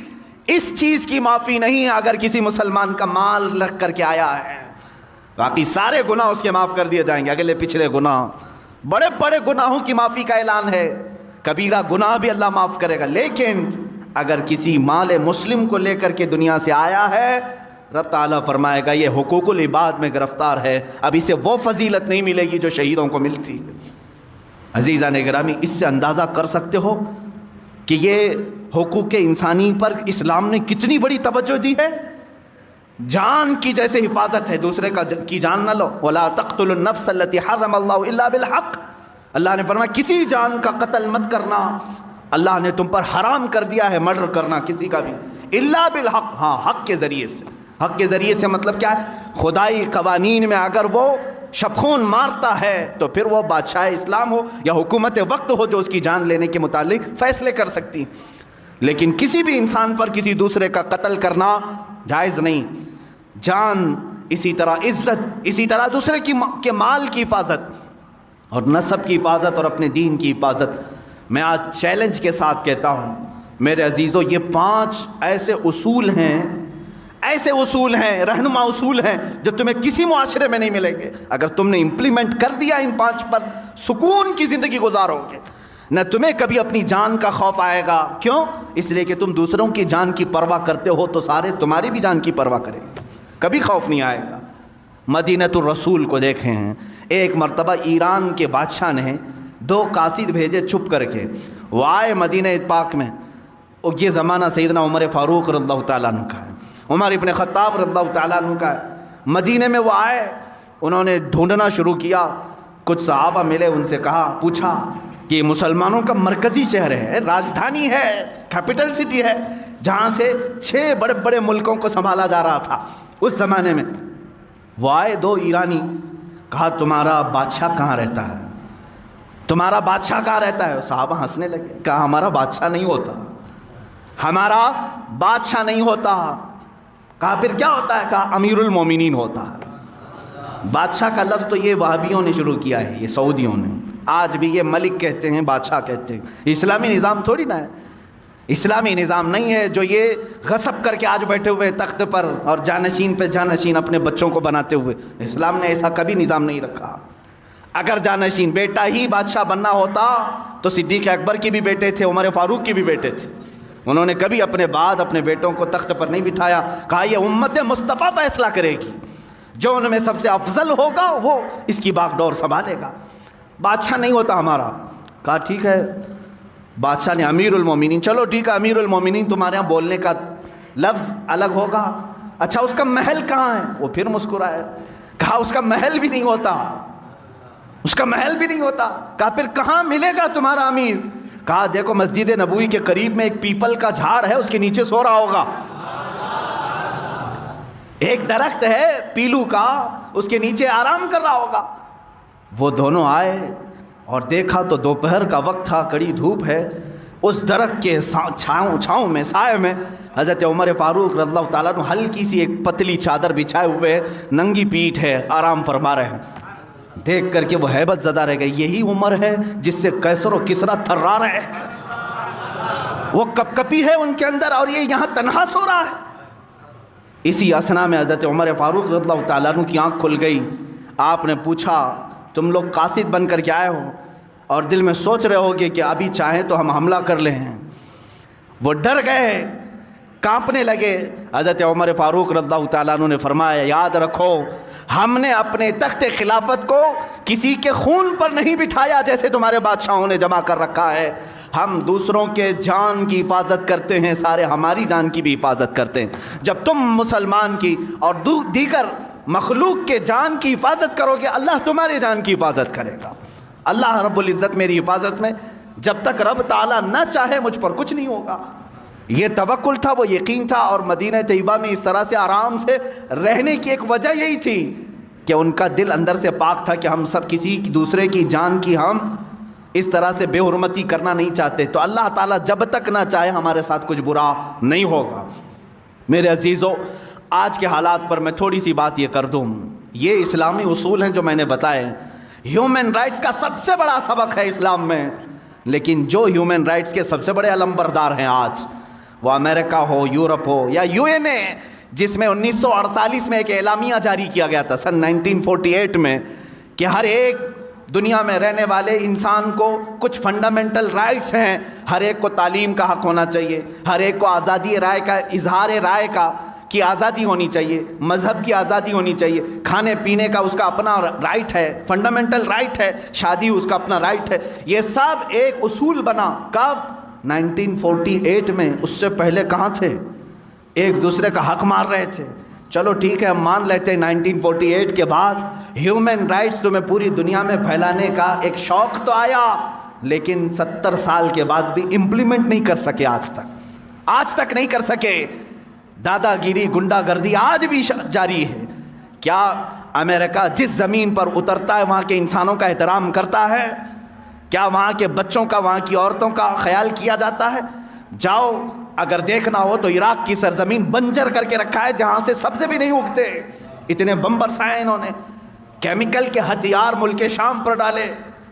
اس چیز کی معافی نہیں اگر کسی مسلمان کا مال رکھ کر کے آیا ہے، باقی سارے گناہ اس کے معاف کر دیے جائیں گے، اگلے پچھلے گناہ، بڑے بڑے گناہوں کی معافی کا اعلان ہے، کبیرہ گناہ بھی اللہ معاف کرے گا۔ لیکن اگر کسی مال مسلم کو لے کر کے دنیا سے آیا ہے، رب تعالیٰ فرمائے گا یہ حقوق العباد میں گرفتار ہے، اب اسے وہ فضیلت نہیں ملے گی جو شہیدوں کو ملتی۔ عزیزان گرامی، اس سے اندازہ کر سکتے ہو کہ یہ حقوق انسانی پر اسلام نے کتنی بڑی توجہ دی ہے۔ جان کی جیسے حفاظت ہے، دوسرے کی جان نہ لو، وَلَا تَقْتُلُوا النَّفْسَ الَّتِي حَرَّمَ اللَّهُ إِلَّا بِالْحَقِّ۔ اللہ نے فرمایا کسی جان کا قتل مت کرنا، اللہ نے تم پر حرام کر دیا ہے مرڈر کرنا کسی کا بھی، الا بالحق، ہاں حق کے ذریعے سے۔ حق کے ذریعے سے مطلب کیا ہے؟ خدائی قوانین میں اگر وہ شبخون مارتا ہے تو پھر وہ بادشاہ اسلام ہو یا حکومت وقت ہو جو اس کی جان لینے کے متعلق فیصلے کر سکتی، لیکن کسی بھی انسان پر کسی دوسرے کا قتل کرنا جائز نہیں۔ جان، اسی طرح عزت، اسی طرح دوسرے کے مال کی حفاظت اور نسب کی حفاظت اور اپنے دین کی حفاظت۔ میں آج چیلنج کے ساتھ کہتا ہوں میرے عزیزو، یہ 5 ایسے اصول ہیں، رہنما اصول ہیں جو تمہیں کسی معاشرے میں نہیں ملیں گے۔ اگر تم نے امپلیمنٹ کر دیا ان 5 پر، سکون کی زندگی گزارو گے، نہ تمہیں کبھی اپنی جان کا خوف آئے گا۔ کیوں؟ اس لیے کہ تم دوسروں کی جان کی پرواہ کرتے ہو تو سارے تمہاری بھی جان کی پرواہ کریں گے، کبھی خوف نہیں آئے گا۔ مدینۃ الرسول کو دیکھیں ہیں، ایک مرتبہ ایران کے بادشاہ نے 2 قاصد بھیجے چھپ کر کے، وہ آئے مدینہ پاک میں۔ اور یہ زمانہ سیدنا عمر فاروق رضی اللہ تعالیٰ عنہ کا ہے، عمر ابن خطاب رضی اللہ تعالیٰ عنہ کا ہے۔ مدینہ میں وہ آئے، انہوں نے ڈھونڈنا شروع کیا، کچھ صحابہ ملے، ان سے پوچھا کہ یہ مسلمانوں کا مرکزی شہر ہے، راجدھانی ہے، کیپٹل سٹی ہے، جہاں سے 6 بڑے بڑے ملکوں کو سنبھالا جا رہا تھا اس زمانے میں۔ وہ آئے 2 ایرانی، کہا تمہارا بادشاہ کہاں رہتا ہے؟ تمہارا بادشاہ کہاں رہتا ہے؟ صحابہ ہنسنے لگے، کہا ہمارا بادشاہ نہیں ہوتا، ہمارا بادشاہ نہیں ہوتا۔ کہا پھر کیا ہوتا ہے؟ کہا امیر المومنین ہوتا ہے۔ بادشاہ کا لفظ تو یہ وہابیوں نے شروع کیا ہے، یہ سعودیوں نے، آج بھی یہ ملک کہتے ہیں، بادشاہ کہتے ہیں۔ اسلامی نظام تھوڑی نہ ہے، اسلامی نظام نہیں ہے جو یہ غصب کر کے آج بیٹھے ہوئے تخت پر اور جانشین پہ جانشین اپنے بچوں کو بناتے ہوئے۔ اسلام نے ایسا کبھی نظام نہیں رکھا۔ اگر جانشین بیٹا ہی بادشاہ بننا ہوتا تو صدیق اکبر کے بھی بیٹے تھے، عمر فاروق کے بھی بیٹے تھے، انہوں نے کبھی اپنے بعد اپنے بیٹوں کو تخت پر نہیں بٹھایا۔ کہا یہ امت مصطفیٰ فیصلہ کرے گی، جو ان میں سب سے افضل ہوگا وہ اس کی باغ ڈور سنبھالے گا، بادشاہ نہیں ہوتا ہمارا۔ کہا ٹھیک ہے، بادشاہ نے امیر المومنین، چلو ٹھیک ہے امیر المومنین، تمہارے یہاں بولنے کا لفظ الگ ہوگا، اچھا اس کا محل کہاں ہے؟ وہ پھر مسکرائے، کہا اس کا محل بھی نہیں ہوتا، اس کا محل بھی نہیں ہوتا۔ کہا پھر کہاں ملے گا تمہارا امیر؟ کہا دیکھو مسجد نبوی کے قریب میں ایک پیپل کا جھاڑ ہے، اس کے نیچے سو رہا ہوگا، ایک درخت ہے پیلو کا، اس کے نیچے آرام کر رہا ہوگا۔ وہ دونوں آئے اور دیکھا تو دوپہر کا وقت تھا، کڑی دھوپ ہے، اس درخت کے چھاؤں میں، سائے میں حضرت عمر فاروق رضی اللہ تعالیٰ عنہ ہلکی سی ایک پتلی چادر بچھائے ہوئے، ننگی پیٹھ ہے، آرام فرما رہے ہیں۔ دیکھ کر کے وہ ہیبت زدہ رہ گئی، یہی عمر ہے جس سے قیصر و کسریٰ تھرا رہے ہیں، وہ کپ کپی ہے ان کے اندر، اور یہ یہاں تنہا سو رہا ہے۔ اسی اسنا میں حضرت عمر فاروق رضی اللہ تعالیٰ عنہ کی آنکھ کھل گئی۔ آپ نے پوچھا تم لوگ قاصد بن کر کے آئے ہو اور دل میں سوچ رہے ہو کہ ابھی چاہیں تو ہم حملہ کر لیں۔ وہ ڈر گئے، کانپنے لگے۔ حضرت عمر فاروق رضی اللہ تعالیٰ عنہ نے فرمایا یاد رکھو، ہم نے اپنے تخت خلافت کو کسی کے خون پر نہیں بٹھایا جیسے تمہارے بادشاہوں نے جمع کر رکھا ہے، ہم دوسروں کے جان کی حفاظت کرتے ہیں، سارے ہماری جان کی بھی حفاظت کرتے ہیں۔ جب تم مسلمان کی اور دیگر مخلوق کے جان کی حفاظت کرو گے، اللہ تمہاری جان کی حفاظت کرے گا۔ اللہ رب العزت میری حفاظت میں، جب تک رب تعالیٰ نہ چاہے مجھ پر کچھ نہیں ہوگا۔ یہ توکل تھا، وہ یقین تھا، اور مدینہ طیبہ میں اس طرح سے آرام سے رہنے کی ایک وجہ یہی تھی کہ ان کا دل اندر سے پاک تھا کہ ہم سب کسی دوسرے کی جان کی ہم اس طرح سے بے حرمتی کرنا نہیں چاہتے، تو اللہ تعالیٰ جب تک نہ چاہے ہمارے ساتھ کچھ برا نہیں ہوگا۔ میرے عزیزو، آج کے حالات پر میں تھوڑی سی بات یہ کر دوں، یہ اسلامی اصول ہیں جو میں نے بتائے، ہیومن رائٹس کا سب سے بڑا سبق ہے اسلام میں، لیکن جو ہیومن رائٹس کے سب سے بڑے علم بردار ہیں آج، وہ امریکہ ہو، یورپ ہو یا UN، جس میں 1948 میں ایک اعلامیہ جاری کیا گیا تھا سن 1948 میں کہ ہر ایک دنیا میں رہنے والے انسان کو کچھ فنڈامنٹل رائٹس ہیں، ہر ایک کو تعلیم کا حق ہونا چاہیے، ہر ایک کو آزادی رائے کا، اظہار رائے کی آزادی ہونی چاہیے، مذہب کی آزادی ہونی چاہیے، کھانے پینے کا اس کا اپنا رائٹ ہے، فنڈامنٹل رائٹ ہے، شادی اس کا اپنا رائٹ ہے۔ یہ سب ایک اصول بنا کب؟ 1948 میں۔ اس سے پہلے کہاں تھے؟ ایک دوسرے کا حق مار رہے تھے۔ چلو ٹھیک ہے، ہم مان لیتے ہیں 1948 کے بعد ہیومن رائٹس تمہیں پوری دنیا میں پھیلانے کا ایک شوق تو آیا، لیکن 70 سال کے بعد بھی امپلیمنٹ نہیں کر سکے، آج تک نہیں کر سکے۔ دادا گیری، گنڈا گردی آج بھی جاری ہے۔ کیا امریکہ جس زمین پر اترتا ہے وہاں کے انسانوں کا احترام کرتا ہے؟ کیا وہاں کے بچوں کا، وہاں کی عورتوں کا خیال کیا جاتا ہے؟ جاؤ اگر دیکھنا ہو تو عراق کی سرزمین بنجر کر کے رکھا ہے جہاں سے سبزے بھی نہیں اگتے. اتنے بم برسائے انہوں نے, کیمیکل کے ہتھیار ملک شام پر ڈالے,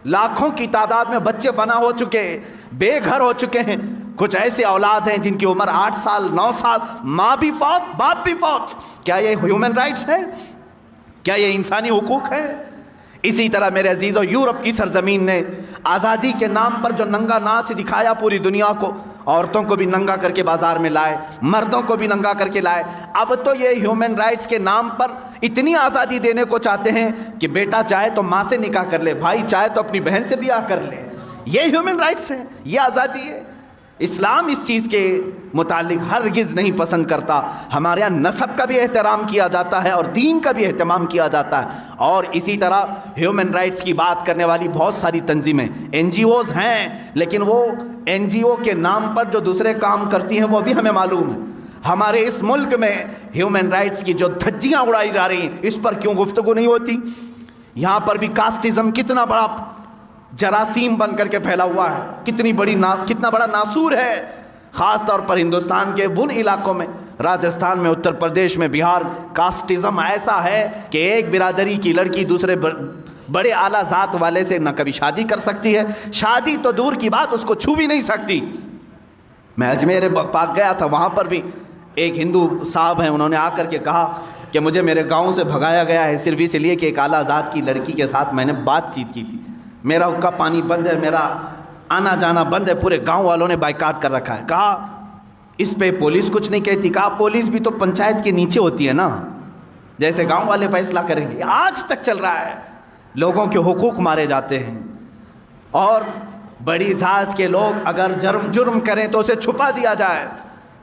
لاکھوں کی تعداد میں بچے فنا ہو چکے, بے گھر ہو چکے ہیں. کچھ ایسے اولاد ہیں جن کی عمر 8 سال 9 سال, ماں بھی فوت باپ بھی فوت. کیا یہ ہیومن رائٹس ہے؟ کیا یہ انسانی حقوق ہے؟ اسی طرح میرے عزیزو, یورپ کی سرزمین نے آزادی کے نام پر جو ننگا ناچ دکھایا پوری دنیا کو, عورتوں کو بھی ننگا کر کے بازار میں لائے, مردوں کو بھی ننگا کر کے لائے. اب تو یہ ہیومن رائٹس کے نام پر اتنی آزادی دینے کو چاہتے ہیں کہ بیٹا چاہے تو ماں سے نکاح کر لے, بھائی چاہے تو اپنی بہن سے بیاہ کر لے. یہ ہیومن رائٹس ہے, یہ آزادی ہے. اسلام اس چیز کے متعلق ہرگز نہیں پسند کرتا. ہمارے یہاں نسب کا بھی احترام کیا جاتا ہے اور دین کا بھی اہتمام کیا جاتا ہے. اور اسی طرح ہیومن رائٹس کی بات کرنے والی بہت ساری تنظیمیں این جی اوز ہیں, لیکن وہ این جی او کے نام پر جو دوسرے کام کرتی ہیں وہ بھی ہمیں معلوم ہے. ہمارے اس ملک میں ہیومن رائٹس کی جو دھجیاں اڑائی جا رہی ہیں اس پر کیوں گفتگو نہیں ہوتی؟ یہاں پر بھی کاسٹزم کتنا بڑا جراثیم بن کر کے پھیلا ہوا ہے, کتنا بڑا ناسور ہے. خاص طور پر ہندوستان کے ان علاقوں میں, راجستھان میں, اتر پردیش میں, بہار, کاسٹزم ایسا ہے کہ ایک برادری کی لڑکی دوسرے بڑے اعلیٰ ذات والے سے نہ کبھی شادی کر سکتی ہے, شادی تو دور کی بات اس کو چھو بھی نہیں سکتی. میں اجمیر پاک گیا تھا, وہاں پر بھی ایک ہندو صاحب ہیں, انہوں نے آ کر کے کہا کہ مجھے میرے گاؤں سے بھگایا گیا ہے صرف اس لیے کہ ایک اعلیٰ ذات کی لڑکی کے ساتھ میں نے بات چیت کی تھی. میرا حقہ پانی بند ہے, میرا آنا جانا بند ہے, پورے گاؤں والوں نے بائیکاٹ کر رکھا ہے. کہا اس پہ پولیس کچھ نہیں کہتی. کہا پولیس بھی تو پنچایت کے نیچے ہوتی ہے نا, جیسے گاؤں والے فیصلہ کریں گے. آج تک چل رہا ہے, لوگوں کے حقوق مارے جاتے ہیں. اور بڑی ذات کے لوگ اگر جرم کریں تو اسے چھپا دیا جائے,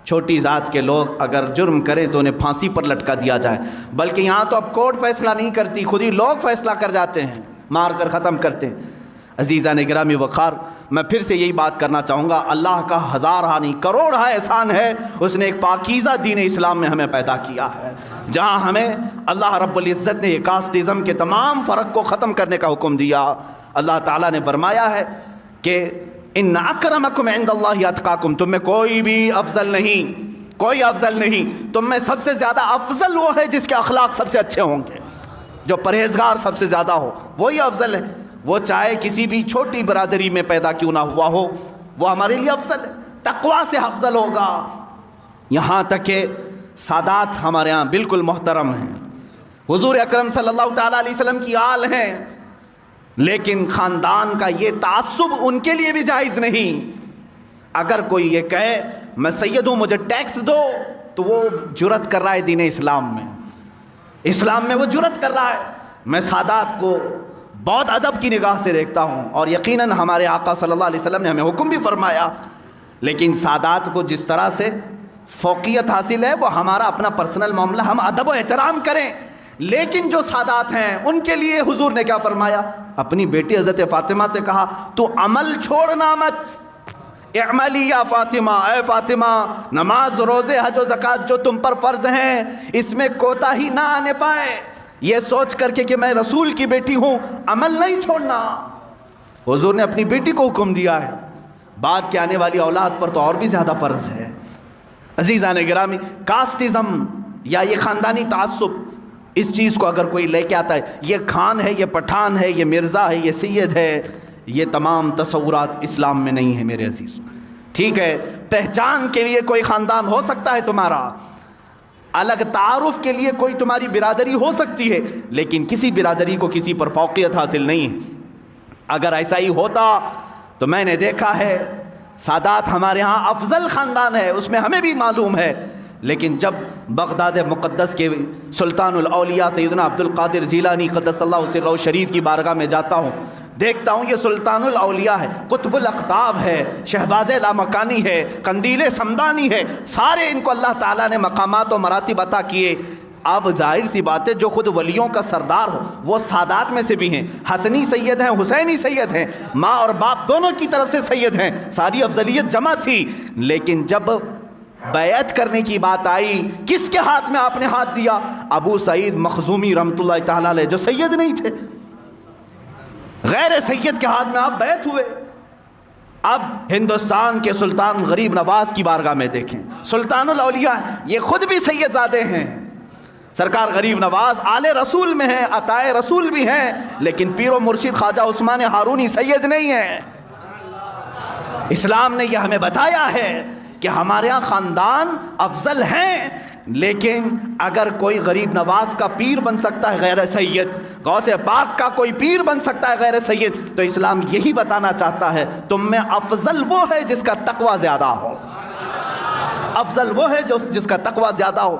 چھوٹی ذات کے لوگ اگر جرم کریں تو انہیں پھانسی پر لٹکا دیا جائے. بلکہ یہاں تو اب کورٹ فیصلہ نہیں کرتی, خود ہی لوگ فیصلہ کر جاتے ہیں, مار کر ختم کرتے ہیں. عزیزان گرامی وقار, میں پھر سے یہی بات کرنا چاہوں گا, اللہ کا ہزارہ نہیں کروڑہ احسان ہے, اس نے ایک پاکیزہ دین اسلام میں ہمیں پیدا کیا ہے, جہاں ہمیں اللہ رب العزت نے یہ کاسٹزم کے تمام فرق کو ختم کرنے کا حکم دیا. اللہ تعالیٰ نے فرمایا ہے کہ ان اکرمکم عند اللہ اتقاکم, تم میں کوئی بھی افضل نہیں, کوئی افضل نہیں, تم میں سب سے زیادہ افضل وہ ہے جس کے اخلاق سب سے اچھے ہوں گے, جو پرہیزگار سب سے زیادہ ہو, وہی افضل ہے. وہ چاہے کسی بھی چھوٹی برادری میں پیدا کیوں نہ ہوا ہو, وہ ہمارے لیے افضل ہے, تقویٰ سے افضل ہوگا. یہاں تک کہ سادات ہمارے ہاں بالکل محترم ہیں, حضور اکرم صلی اللہ تعالیٰ علیہ وسلم کی آل ہیں, لیکن خاندان کا یہ تعصب ان کے لیے بھی جائز نہیں. اگر کوئی یہ کہے میں سید ہوں مجھے ٹیکس دو, تو وہ جرت کر رہا ہے دین اسلام میں, اسلام میں وہ جرت کر رہا ہے. میں سادات کو بہت ادب کی نگاہ سے دیکھتا ہوں, اور یقیناً ہمارے آقا صلی اللہ علیہ وسلم نے ہمیں حکم بھی فرمایا, لیکن سادات کو جس طرح سے فوقیت حاصل ہے وہ ہمارا اپنا پرسنل معاملہ, ہم ادب و احترام کریں. لیکن جو سادات ہیں ان کے لیے حضور نے کیا فرمایا؟ اپنی بیٹی حضرت فاطمہ سے کہا تو عمل چھوڑنا مت, اعملی یا فاطمہ, اے فاطمہ نماز روزے حج و زکوٰۃ جو تم پر فرض ہیں اس میں کوتاہی نہ آنے پائے, یہ سوچ کر کے کہ میں رسول کی بیٹی ہوں عمل نہیں چھوڑنا. حضور نے اپنی بیٹی کو حکم دیا ہے, بعد کے آنے والی اولاد پر تو اور بھی زیادہ فرض ہے. عزیزان گرامی, کاسٹزم یا یہ خاندانی تعصب, اس چیز کو اگر کوئی لے کے آتا ہے, یہ خان ہے, یہ پٹھان ہے, یہ مرزا ہے, یہ سید ہے, یہ تمام تصورات اسلام میں نہیں ہیں میرے عزیز. ٹھیک ہے, پہچان کے لیے کوئی خاندان ہو سکتا ہے تمہارا, الگ تعارف کے لیے کوئی تمہاری برادری ہو سکتی ہے, لیکن کسی برادری کو کسی پر فوقیت حاصل نہیں ہے. اگر ایسا ہی ہوتا تو میں نے دیکھا ہے سادات ہمارے ہاں افضل خاندان ہے, اس میں ہمیں بھی معلوم ہے, لیکن جب بغداد مقدس کے سلطان الاولیاء سیدنا عبد القادر جیلانی قدس اللہ سرہ شریف کی بارگاہ میں جاتا ہوں, دیکھتا ہوں یہ سلطان الاولیاء ہے, قطب الاقطاب ہے, شہباز لامکانی ہے, قندیل سمدانی ہے, سارے ان کو اللہ تعالیٰ نے مقامات و مراتب عطا کیے. اب ظاہر سی بات ہے جو خود ولیوں کا سردار ہو وہ سادات میں سے بھی ہیں, حسنی سید ہیں, حسینی سید ہیں, ماں اور باپ دونوں کی طرف سے سید ہیں, ساری افضلیت جمع تھی. لیکن جب بیعت کرنے کی بات آئی, کس کے ہاتھ میں آپ نے ہاتھ دیا؟ ابو سعید مخزومی رحمۃ اللہ تعالیٰ علیہ, جو سید نہیں تھے, غیر سید کے ہاتھ میں آپ بیعت ہوئے. اب ہندوستان کے سلطان غریب نواز کی بارگاہ میں دیکھیں، سلطان الاولیاء، یہ خود بھی سید زادے ہیں، سرکار غریب نواز آل رسول میں ہیں، عطائے رسول بھی ہیں، لیکن پیر و مرشد خواجہ عثمان ہارونی سید نہیں ہیں۔ اسلام نے یہ ہمیں بتایا ہے کہ ہمارے ہاں خاندان افضل ہیں، لیکن اگر کوئی غریب نواز کا پیر بن سکتا ہے غیر سید، غوث پاک کا کوئی پیر بن سکتا ہے غیر سید، تو اسلام یہی بتانا چاہتا ہے تم میں افضل وہ ہے جس کا تقوی زیادہ ہو، افضل وہ ہے جس کا تقوی زیادہ ہو۔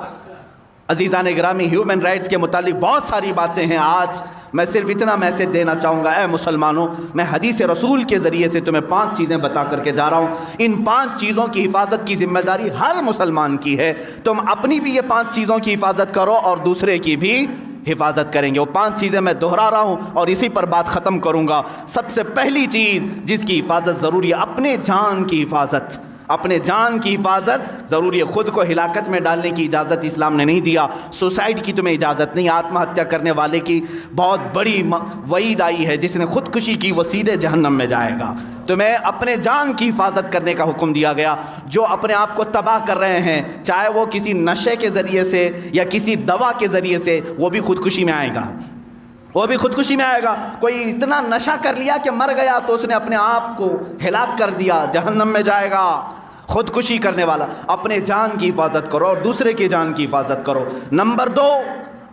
عزیزان گرامی، ہیومن رائٹس کے متعلق بہت ساری باتیں ہیں، آج میں صرف اتنا میسج دینا چاہوں گا، اے مسلمانوں، میں حدیث رسول کے ذریعے سے تمہیں 5 چیزیں بتا کر کے جا رہا ہوں۔ ان 5 چیزوں کی حفاظت کی ذمہ داری ہر مسلمان کی ہے۔ تم اپنی بھی یہ 5 چیزوں کی حفاظت کرو اور دوسرے کی بھی حفاظت کریں گے۔ وہ 5 چیزیں میں دہرا رہا ہوں اور اسی پر بات ختم کروں گا۔ سب سے پہلی چیز جس کی حفاظت ضروری ہے، اپنے جان کی حفاظت، اپنے جان کی حفاظت ضروری ہے۔ خود کو ہلاکت میں ڈالنے کی اجازت اسلام نے نہیں دیا، سوسائڈ کی تمہیں اجازت نہیں، آتما ہتیا کرنے والے کی بہت بڑی وعید آئی ہے، جس نے خودکشی کی وہ سیدھے جہنم میں جائے گا۔ تمہیں اپنے جان کی حفاظت کرنے کا حکم دیا گیا۔ جو اپنے آپ کو تباہ کر رہے ہیں، چاہے وہ کسی نشے کے ذریعے سے یا کسی دوا کے ذریعے سے، وہ بھی خودکشی میں آئے گا، وہ بھی خودکشی میں آئے گا۔ کوئی اتنا نشہ کر لیا کہ مر گیا تو اس نے اپنے آپ کو ہلاک کر دیا، جہنم میں جائے گا۔ خودکشی کرنے والا، اپنے جان کی حفاظت کرو اور دوسرے کی جان کی حفاظت کرو۔ نمبر 2،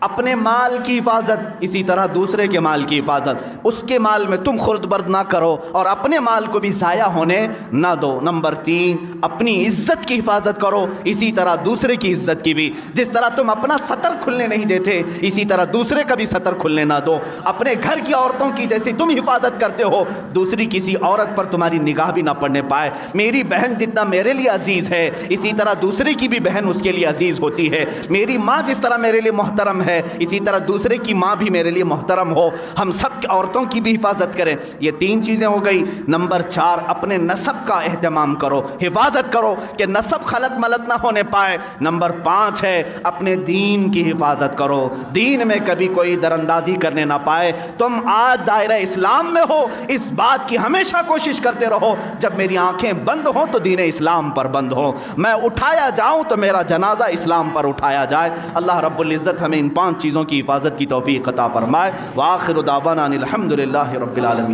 اپنے مال کی حفاظت، اسی طرح دوسرے کے مال کی حفاظت۔ اس کے مال میں تم خورد برد نہ کرو اور اپنے مال کو بھی ضائع ہونے نہ دو۔ نمبر 3، اپنی عزت کی حفاظت کرو، اسی طرح دوسرے کی عزت کی بھی۔ جس طرح تم اپنا سطر کھلنے نہیں دیتے، اسی طرح دوسرے کا بھی سطر کھلنے نہ دو۔ اپنے گھر کی عورتوں کی جیسی تم حفاظت کرتے ہو، دوسری کسی عورت پر تمہاری نگاہ بھی نہ پڑنے پائے۔ میری بہن جتنا میرے لیے عزیز ہے، اسی طرح دوسرے کی بھی بہن اس کے لیے عزیز ہوتی ہے۔ میری ماں جس طرح میرے لیے محترم ہے، اسی طرح دوسرے کی ماں بھی میرے لیے محترم ہو۔ ہم سب عورتوں کی بھی حفاظت کریں۔ یہ 3 چیزیں ہو گئی۔ نمبر 4، اپنے نسب کا اہتمام کرو، حفاظت کرو کہ نسب خلط ملط نہ ہونے پائے۔ نمبر 5 ہے اپنے دین کی حفاظت کرو، دین میں کبھی کوئی دراندازی کرنے نہ پائے۔ تم آج دائرہ اسلام میں ہو، اس بات کی ہمیشہ کوشش کرتے رہو جب میری آنکھیں بند ہوں تو دین اسلام پر بند ہو، میں اٹھایا جاؤں تو میرا جنازہ اسلام پر اٹھایا جائے۔ اللہ رب العزت ہمیں ان 5 چیزوں کی حفاظت کی توفیق عطا فرمائے۔ وآخر دعوانا ان الحمد للہ رب العالمین۔